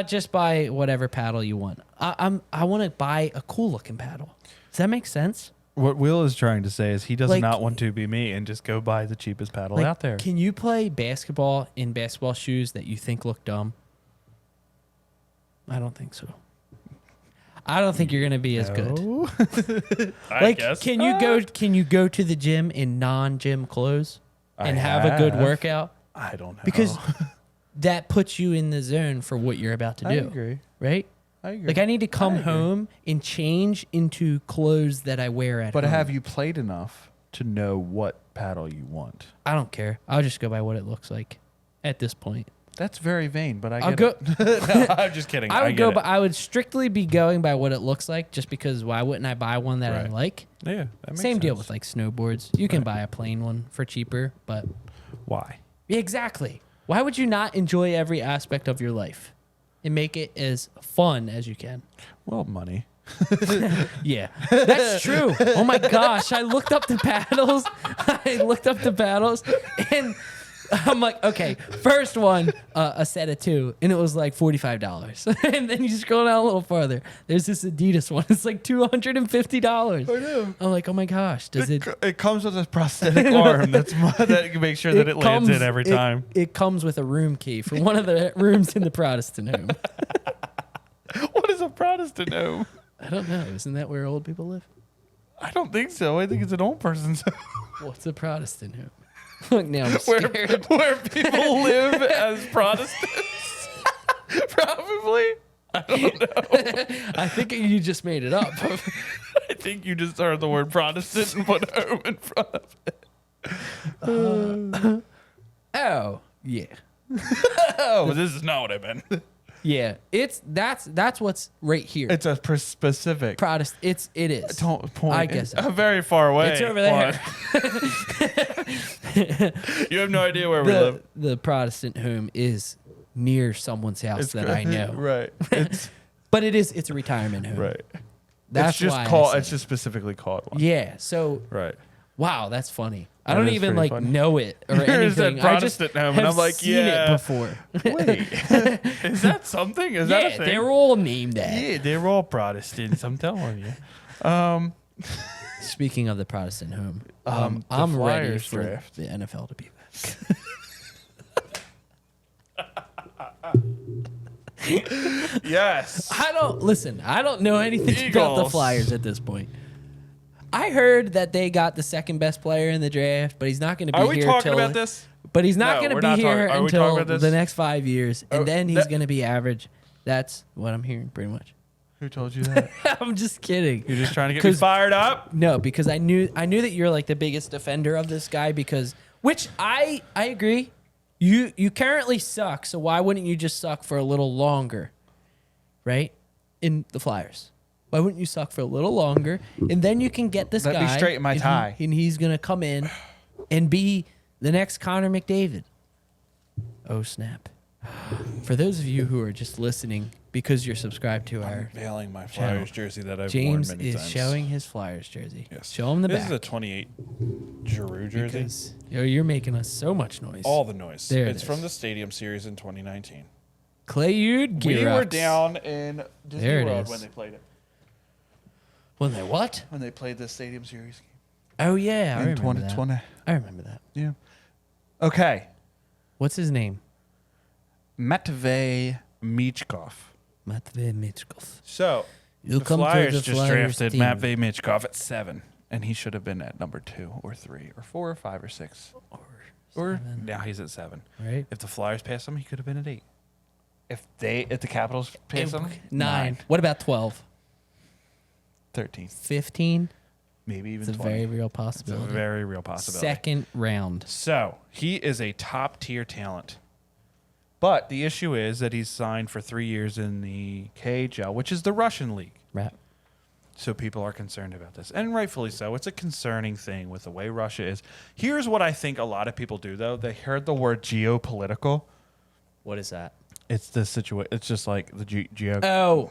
just buy whatever paddle you want. I want to buy a cool looking paddle. Does that make sense? What Will is trying to say is he does Like- not want to be me and just go buy the cheapest paddle Like, out there. Can you play basketball in basketball shoes that you think look dumb? I don't think so. I don't think you're gonna be as good. good. I Like, guess. can you go to the gym in non-gym clothes and have a good workout? I don't know. Because that puts you in the zone for what you're about to I do. agree. Right? I agree. Like I need to come agree. home and change into clothes that I wear at But home. have you played enough to know what paddle you want? I don't care. I'll just go by what it looks like at this point. That's very vain, but I'll get go. it. No, I'm just kidding. I would get go, it. but I would strictly be going by what it looks like, just because why wouldn't I buy one that I Right. like? Yeah, that makes Same deal sense. with like snowboards. You can buy a plain one for cheaper, but Why? Exactly. Why would you not enjoy every aspect of your life and make it as fun as you can? Well, money. Yeah, that's true. Oh my gosh, I looked up the battles. And I'm like, okay, first one, a set of 2, and it was like $45. And then you scroll down a little farther. There's this Adidas one. It's like $250. I know. I'm like, oh my gosh, does it? It comes with a prosthetic arm that can make sure that it lands in every time. It comes with a room key for one of the rooms in the Protestant home. What is a Protestant home? I don't know. Isn't that where old people live? I don't think so. I think it's an old person's home. What's a Protestant home? Look, now I'm scared. Where people live as Protestants? Probably. I don't know. I think you just made it up. I think you just heard the word Protestant and put home in front of it. Oh, yeah. Oh, this is not what I meant. Yeah, that's what's right here. It's a specific Protestant. It is. point. I guess so. Very far away. It's over there. You have no idea where we live. The Protestant home is near someone's house that I know. Right. But it's a retirement home. Right. That's it's just why called. It's just specifically called one. Yeah. So Right. wow, that's funny. I That don't is even pretty like funny. know it or You anything. said Protestant home, and have I'm like, seen yeah. it before. Wait. Is that something? Is that a Yeah, thing? they're all named that. Yeah, they're all Protestants. I'm telling you. Speaking of the Protestant home, The I'm ready Flyers for draft. the NFL to be back. Yes. I don't know anything about the Eagles. Flyers at this point. I heard that they got the second best player in the draft, but he's not going to be Are we here talking till, about this? But he's not No, going to we're be not here talking- are we talking until about this? the next 5 years, and Oh, then he's that- going to be average. That's what I'm hearing, pretty much. Who told you that? I'm just kidding. You're just trying to get me 'Cause- fired up? No, because I knew that you're like the biggest defender of this guy because which I agree. You currently suck, so why wouldn't you just suck for a little longer? Right? In the Flyers. Why wouldn't you suck for a little longer? And then you can get this Let guy. me straighten my and tie. and he's gonna come in and be the next Connor McDavid. Oh snap. For those of you who are just listening because you're subscribed to our Veiling my channel, Flyers jersey that I've James worn many is times. showing his Flyers jersey. Yes. Show him the This back. is a 28 Giroux jersey. Because you're making us so much noise. All the noise. There it It's is. from the Stadium Series in 2019. Clayude We were Giroux. down in Disney There it World is. when they played it. When they what? When they played the Stadium Series game. Oh yeah, I in remember 2020. that. I remember that. Yeah. Okay. What's his name? Matvey Michkov. Matvey Michkov. So, You the come to Flyers the just Flyers drafted team. Matvey Michkov at 7, and he should have been at number 2 or 3 or 4 or 5 or 6. Or seven. now he's at 7. Right. If the Flyers pass him, he could have been at 8. If the Capitals pass him, 9. What about 12? 13, 15? maybe even It's a 20. very real It's a possibility. very real possibility. Second round. So he is a top tier talent. But the issue is that he's signed for 3 years in the KHL, which is the Russian league. Right. So people are concerned about this, and rightfully so. It's a concerning thing with the way Russia is. Here's what I think a lot of people do, though. They heard the word geopolitical. What is that? It's the situation. It's just like the geopolitical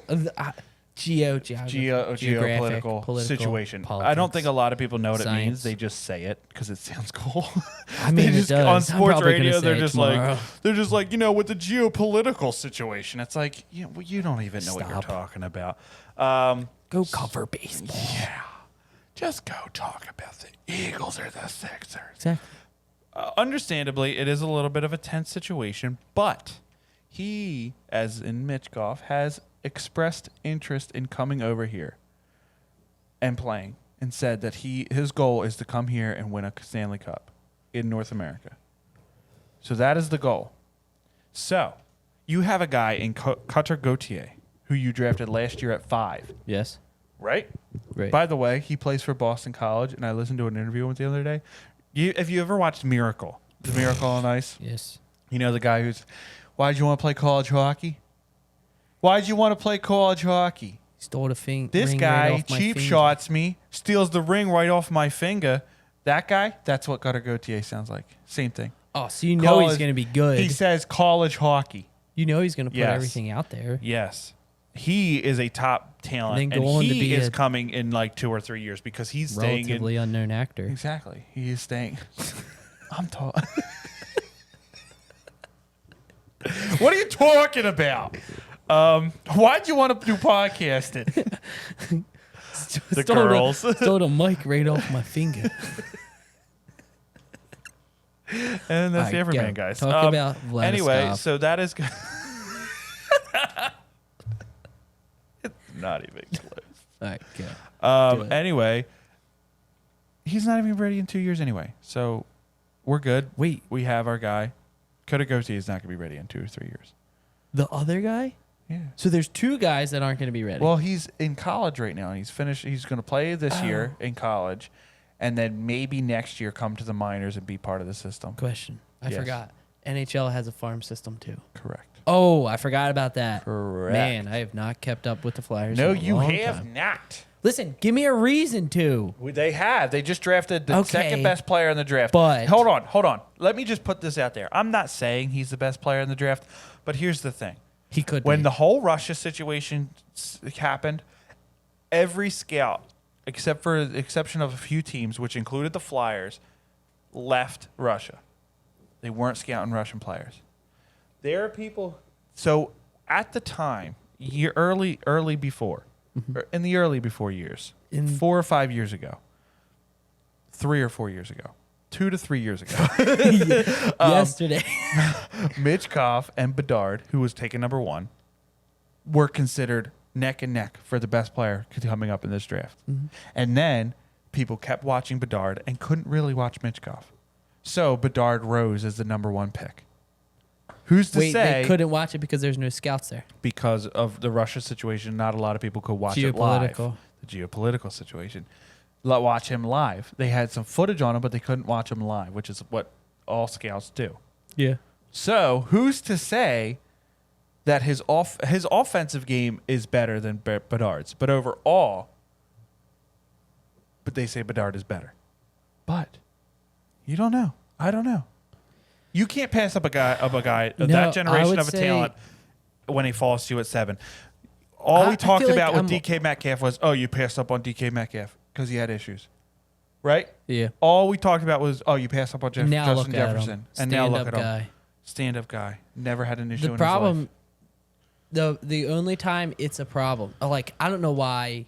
political, situation. I politics. don't think a lot of people know what it science. means. They just say it because it sounds cool. I mean, They it just, does. on I'm sports probably gonna radio, say they're it just tomorrow. like, with the geopolitical situation. It's like, you don't even know what you're Stop. talking about. Go cover baseball. Yeah, just go talk about the Eagles or the Sixers. Exactly. Understandably, it is a little bit of a tense situation, but he, as in Michkov, has expressed interest in coming over here and playing, and said that his goal is to come here and win a Stanley Cup in North America. So that is the goal. So you have a guy in Cutter Gauthier who you drafted last year at 5, Yes. right? Right. By the way, he plays for Boston College, and I listened to an interview with him the other day. If you ever watched Miracle, The Miracle on Ice, Yes. you know the guy who's, why'd you want to play college hockey? Why'd you want to play college hockey? Stole the thing. This ring guy right off my cheap finger. shots me, steals the ring right off my finger. That guy, that's what Cutter Gauthier sounds like. Same thing. Oh, so you know he's College- going to be good. He says college hockey. You know he's going to put Yes. everything out there. Yes. He is a top talent, And then and go on to he be is a coming in like 2 or 3 years because he's staying in. Relatively unknown actor. Exactly. He is staying. I'm talking. What are you talking about? Why'd you want to do podcasting? The girls. Stole the mic right off my finger. And that's All right, the Everyman, go. guys. Talk about Vladislav. Anyway, so that is good. It's not even close. All right, go. Do it. Anyway, he's not even ready in 2 years anyway. So we're good. Wait. We have our guy. Kodagoti is not going to be ready in 2 or 3 years. The other guy? Yeah. So there's two guys that aren't going to be ready. Well, he's in college right now. He's finished. He's going to play this year in college, and then maybe next year come to the minors and be part of the system. Question. I Yes. forgot. NHL has a farm system too. Correct. Oh, I forgot about that. Correct. Man, I have not kept up with the Flyers. No, in a you long have time. not. Listen, give me a reason to. They have. They just drafted the Okay. second best player in the draft. But- hold on. Let me just put this out there. I'm not saying he's the best player in the draft, but here's the thing. He could When be. the whole Russia situation happened, every scout, except for the exception of a few teams, which included the Flyers, left Russia. They weren't scouting Russian players. There are people. So at the time, early before, or in the early before years, 4 or 5 years ago, 3 or 4 years ago, 2 to 3 years ago, Yesterday. Mitchkov and Bedard, who was taken number 1, were considered neck and neck for the best player coming up in this draft. And then people kept watching Bedard and couldn't really watch Mitchkov. So Bedard rose as the number 1 pick. Who's to Wait, say? they couldn't watch it because there's no scouts there. Because of the Russia situation, not a lot of people could watch it live. Geopolitical. The geopolitical situation. Watch him live. They had some footage on him, but they couldn't watch him live, which is what all scouts do. Yeah. So who's to say that his offensive game is better than Bedard's? But overall, they say Bedard is better. But you don't know. I don't know. You can't pass up a guy No, that I generation would of a say- talent when he falls to you at 7. All I we talked feel like about with I'm- DK Metcalf was, oh, you passed up on DK Metcalf because he had issues, right? Yeah. All we talked about was, oh, you passed up on Now Justin look at Jefferson, him. and now look Stand-up at him, guy. stand-up guy, never had an issue. The in problem, his life. the only time it's a problem, like I don't know why.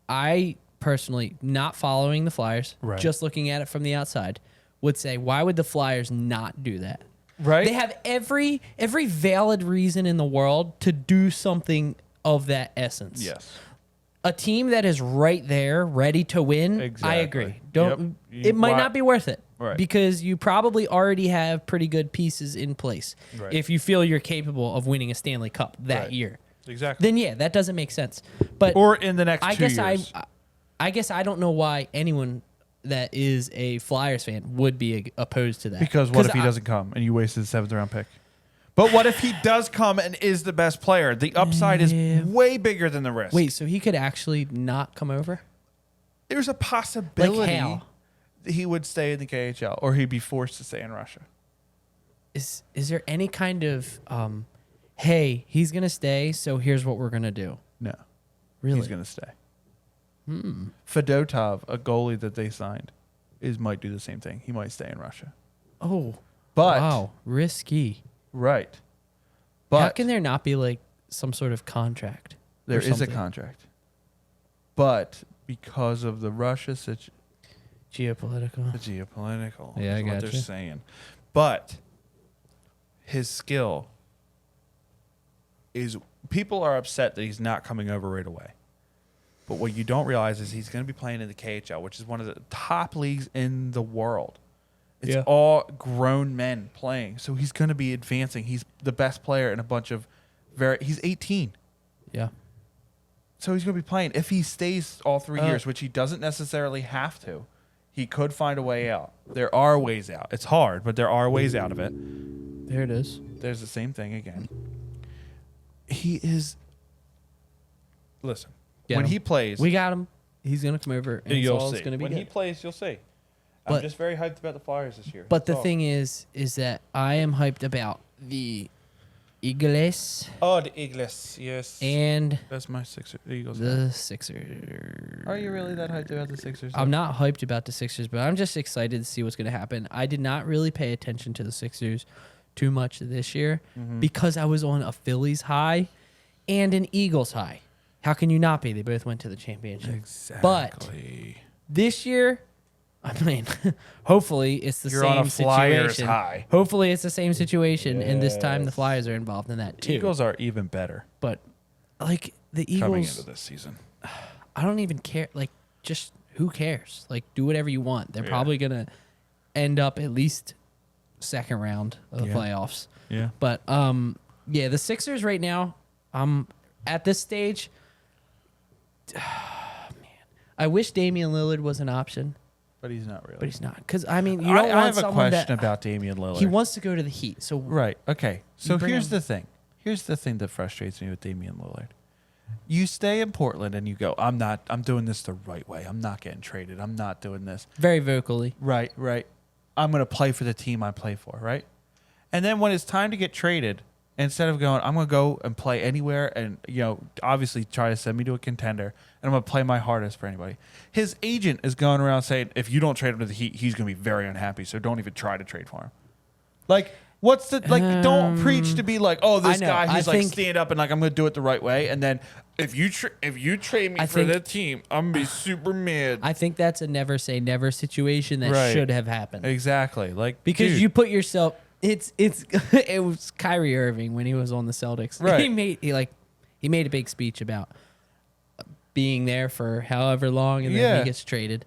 I personally, not following the Flyers, Right. just looking at it from the outside, would say, why would the Flyers not do that? Right? They have every valid reason in the world to do something of that essence. Yes. A team that is right there, ready to win. Exactly. I agree. Don't. Yep. It might Why- not be worth it. Right. Because you probably already have pretty good pieces in place. Right. If you feel you're capable of winning a Stanley Cup that Right. year, Exactly. then yeah, that doesn't make sense. But Or in the next I 2 guess years. I guess I don't know why anyone that is a Flyers fan would be opposed to that. Because what if he I- doesn't come and you wasted the 7th round pick? But what if he does come and is the best player? The upside Yeah. is way bigger than the risk. Wait, so he could actually not come over? There's a possibility Like how? that he would stay in the KHL or he'd be forced to stay in Russia. Is there any kind of hey, he's gonna stay, so here's what we're gonna do? No. Really? He's going to stay. Fedotov, a goalie that they signed, might do the same thing. He might stay in Russia. Oh, But wow, risky. right. How But can there not be like some sort of contract? there or is a something? contract. But because of the Russia situation, Geopolitical. the geopolitical Yeah, I is what they're gotcha. saying. But his skill is people are upset that he's not coming over right away. But what you don't realize is he's going to be playing in the KHL, which is one of the top leagues in the world. It's Yeah. all grown men playing. So he's going to be advancing. He's the best player in a bunch of he's 18. Yeah. So he's going to be playing. If he stays all 3 Uh, years, which he doesn't necessarily have to, he could find a way out. There are ways out. It's hard, but there are ways out of it. There it is. There's the same thing again. He is. Listen, Get when him. he plays, We got him. He's gonna come over, and it's you'll all see. gonna be When good. he plays, you'll see. But- I'm just very hyped about the Flyers this year. But That's the all. thing is that I am hyped about the Eagles Oh, the Eagles, yes. and That's my Eagles. the Sixers. Are you really that hyped about the Sixers? I'm not hyped about the Sixers, but I'm just excited to see what's going to happen. I did not really pay attention to the Sixers too much this year because I was on a Phillies high and an Eagles high. How can you not be? They both went to the championship. Exactly. This year, I mean, hopefully it's the You're same on a Flyers situation. high. Hopefully it's the same situation, and this time the Yes. Flyers are involved in that too. Eagles are even better But like the coming Eagles, into this season. I don't even care. Like, just who cares? Like, do whatever you want. They're Yeah. probably gonna end up at least second round of the Yeah. playoffs. Yeah. But yeah, the Sixers right now, at this stage, man, I wish Damian Lillard was an option, But he's not really. but he's not. Because I mean, you don't want I have a someone question that about Damian Lillard. he wants to go to the Heat. So Right. Okay. So bring here's him- the thing. Here's the thing that frustrates me with Damian Lillard. You stay in Portland and you go, I'm doing this the right way. I'm not getting traded. I'm not doing this. very vocally, Right, right. I'm going to play for the team I play for, right? And then when it's time to get traded, instead of going, I'm going to go and play anywhere and, obviously try to send me to a contender, and I'm going to play my hardest for anybody. His agent is going around saying, if you don't trade him to the Heat, he's going to be very unhappy, so don't even try to trade for him. Like, what's the, don't preach to be like, oh, this I know. guy, he's I like, think- stand up and like, I'm going to do it the right way. And then if you trade me I for think- the team, I'm going to be super mad. I think that's a never say never situation that Right. should have happened. Exactly. Like, Because dude, you put yourself, it's it was Kyrie Irving when he was on the Celtics. Right. He made a big speech about being there for however long, and then Yeah. he gets traded.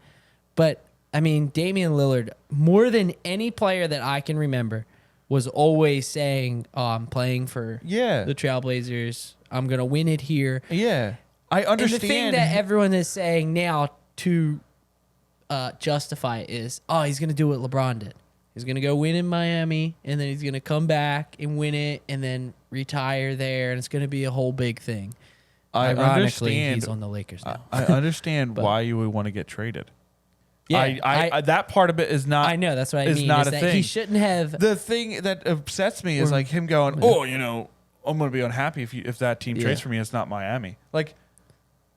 But I mean, Damian Lillard, more than any player that I can remember, was always saying, "Oh, I'm playing for Yeah. the Trailblazers. I'm gonna win it here." Yeah, I understand. And the thing that everyone is saying now to justify it is, oh, he's going to do what LeBron did. He's going to go win in Miami, and then he's going to come back and win it, and then retire there, and it's going to be a whole big thing. I Ironically, understand. he's on the Lakers now. I understand why you would want to get traded. Yeah, I that part of it is not. I know, that's what I is mean. not is a that thing. He shouldn't have. The thing that upsets me is Or- like him going, "Oh, I'm going to be unhappy if that team trades Yeah. for me. It's not Miami." Like,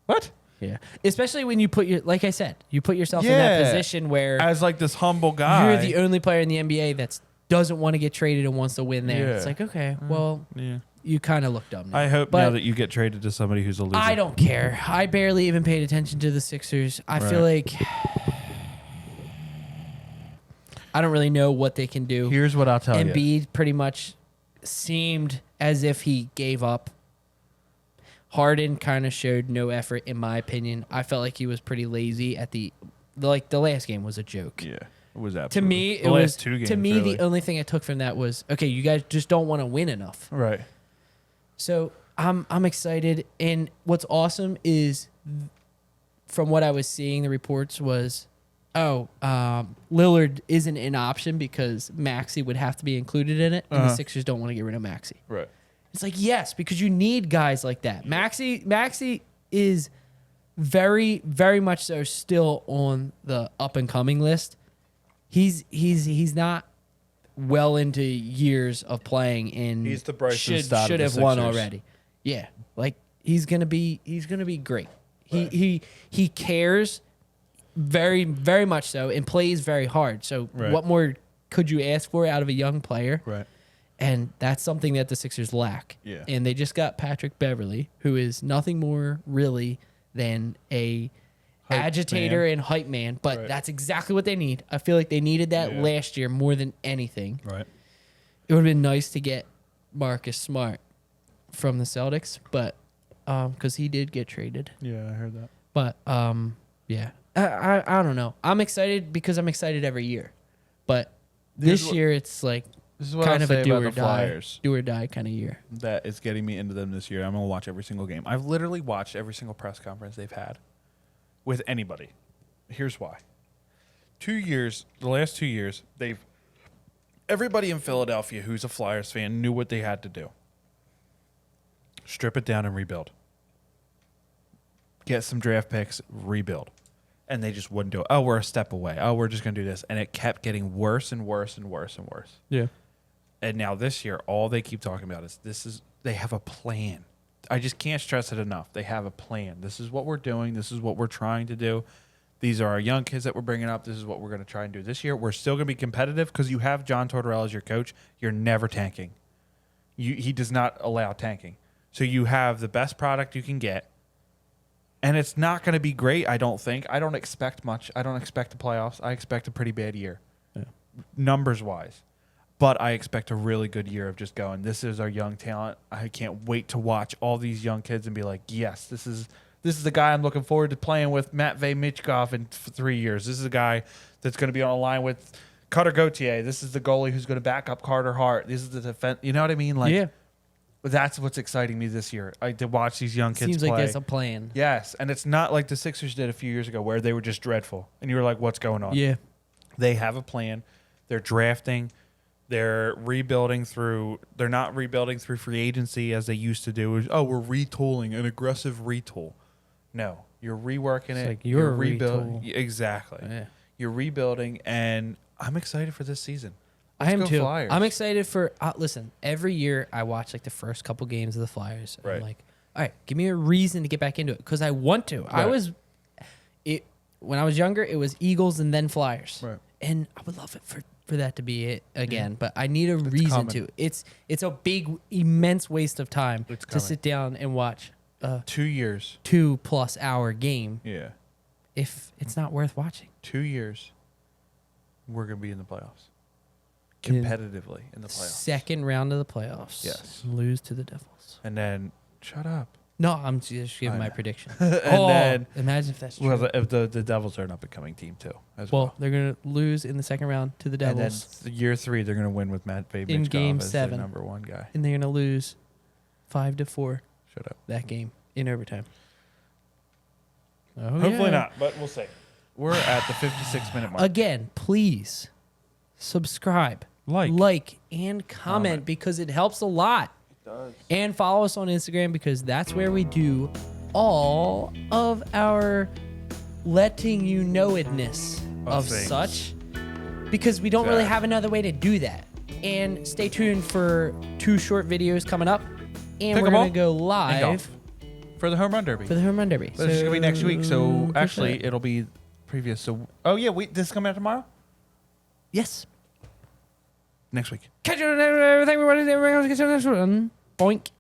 what? Yeah, especially when you like I said, you put yourself in that Yeah. position where As like this humble guy, you're the only player in the NBA that doesn't want to get traded and wants to win there. Yeah. It's like, okay, well, Yeah. you kind of look dumb now. I hope But now that you get traded to somebody who's a loser. I don't care. I barely even paid attention to the Sixers. I feel Right. like I don't really know what they can do. Here's what I'll tell you. Embiid pretty much seemed as if he gave up. Harden kind of showed no effort, in my opinion. I felt like he was pretty lazy at the last game was a joke. Yeah. It was To absolutely. me, the it last was two games, to me really. the only thing I took from that was, okay, you guys just don't want to win enough. right. So I'm excited, and what's awesome is, from what I was seeing, the reports was, Lillard isn't an option because Maxey would have to be included in it, and the Sixers don't want to get rid of Maxey. Right. It's like, yes, because you need guys like that. Maxey is very, very much so still on the up and coming list. He's not well into years of playing, and He's the Bryson should Stott of the have won Sixers. already. Yeah, like he's gonna be great. He cares very, very much so, and plays very hard. So Right. what more could you ask for out of a young player? Right. And that's something that the Sixers lack. Yeah. And they just got Patrick Beverly, who is nothing more really than a Hype agitator man. and hype man. But Right. that's exactly what they need. I feel like they needed that Yeah. last year more than anything. Right. It would have been nice to get Marcus Smart from the Celtics, but because he did get traded. Yeah, I heard that. But yeah, I don't know. I'm excited because I'm excited every year, but Here's this what- year it's like This is what kind I'll of say a do about or the die, Flyers. kind of year. That is getting me into them this year. I'm going to watch every single game. I've literally watched every single press conference they've had with anybody. Here's why. The last 2 years, everybody in Philadelphia who's a Flyers fan knew what they had to do. Strip it down and rebuild. Get some draft picks, rebuild. and they just wouldn't do it. Oh, we're a step away. Oh, we're just going to do this. And it kept getting worse and worse and worse and worse. Yeah. And now this year, all they keep talking about is they have a plan. I just can't stress it enough. They have a plan. This is what we're doing. This is what we're trying to do. These are our young kids that we're bringing up. This is what we're going to try and do this year. We're still going to be competitive because you have John Tortorella as your coach. You're never tanking. He does not allow tanking. So you have the best product you can get. And it's not going to be great, I don't think. I don't expect much. I don't expect the playoffs. I expect a pretty bad year, numbers-wise. But I expect a really good year of just going, this is our young talent. I can't wait to watch all these young kids and be like, yes, this is the guy I'm looking forward to playing with Matvey Michkov in 3 years. This is a guy that's going to be on a line with Cutter Gauthier. This is the goalie who's going to back up Carter Hart. This is the defense. You know what I mean? Like, Yeah. that's what's exciting me this year. To watch these young kids Seems play. like there's a plan. Yes, and it's not like the Sixers did a few years ago where they were just dreadful. And you were like, what's going on? Yeah. They have a plan. They're drafting. They're rebuilding through. They're not rebuilding through free agency as they used to do. Oh, we're retooling, an aggressive retool. No, you're reworking it. like you're a rebuilding. retool. Exactly. Yeah. You're rebuilding, and I'm excited for this season. I am go too. Flyers. I'm excited for. Listen, every year I watch like the first couple games of the Flyers. And Right. I'm like, all right, give me a reason to get back into it because I want to. I Right. was, when I was younger, it was Eagles and then Flyers, Right. and I would love it for that to be it again. But I need a reason coming. to. It's a big, immense waste of time It's to coming. sit down and watch a 2 years. 2+ hour game Yeah. if it's not worth watching. 2 years. We're gonna be in the playoffs. In- Competitively in the playoffs. Second round of the playoffs. Yes. Lose to the Devils. And then shut up. No, I'm just giving I my know. prediction. And then imagine if that's true. well, if the Devils are an up and coming team too, as Well, well. they're going to lose in the second round to the And then Devils, year 3, they're gonna win with Matt Michkov In Game as 7. the number 1 guy. and they're going to lose 5-4 Shut up. that game in overtime. Oh, Hopefully yeah. not, but we'll see. We're at the 56-minute mark. Again, please subscribe, Like. and comment Comment. because it helps a lot. It does. And follow us on Instagram because that's where we do all of our letting you know itness of things. such because we don't really Exactly. have another way to do that. And stay tuned for 2 short videos coming up. And we're Pickleball going to go And live golf. For the home run derby. for the Home Run Derby. But it's gonna be next week, so push actually that. it'll be previous. So this is coming out tomorrow? Yes. Next week. Catch you on everything. Everybody else gets on this one. Boink.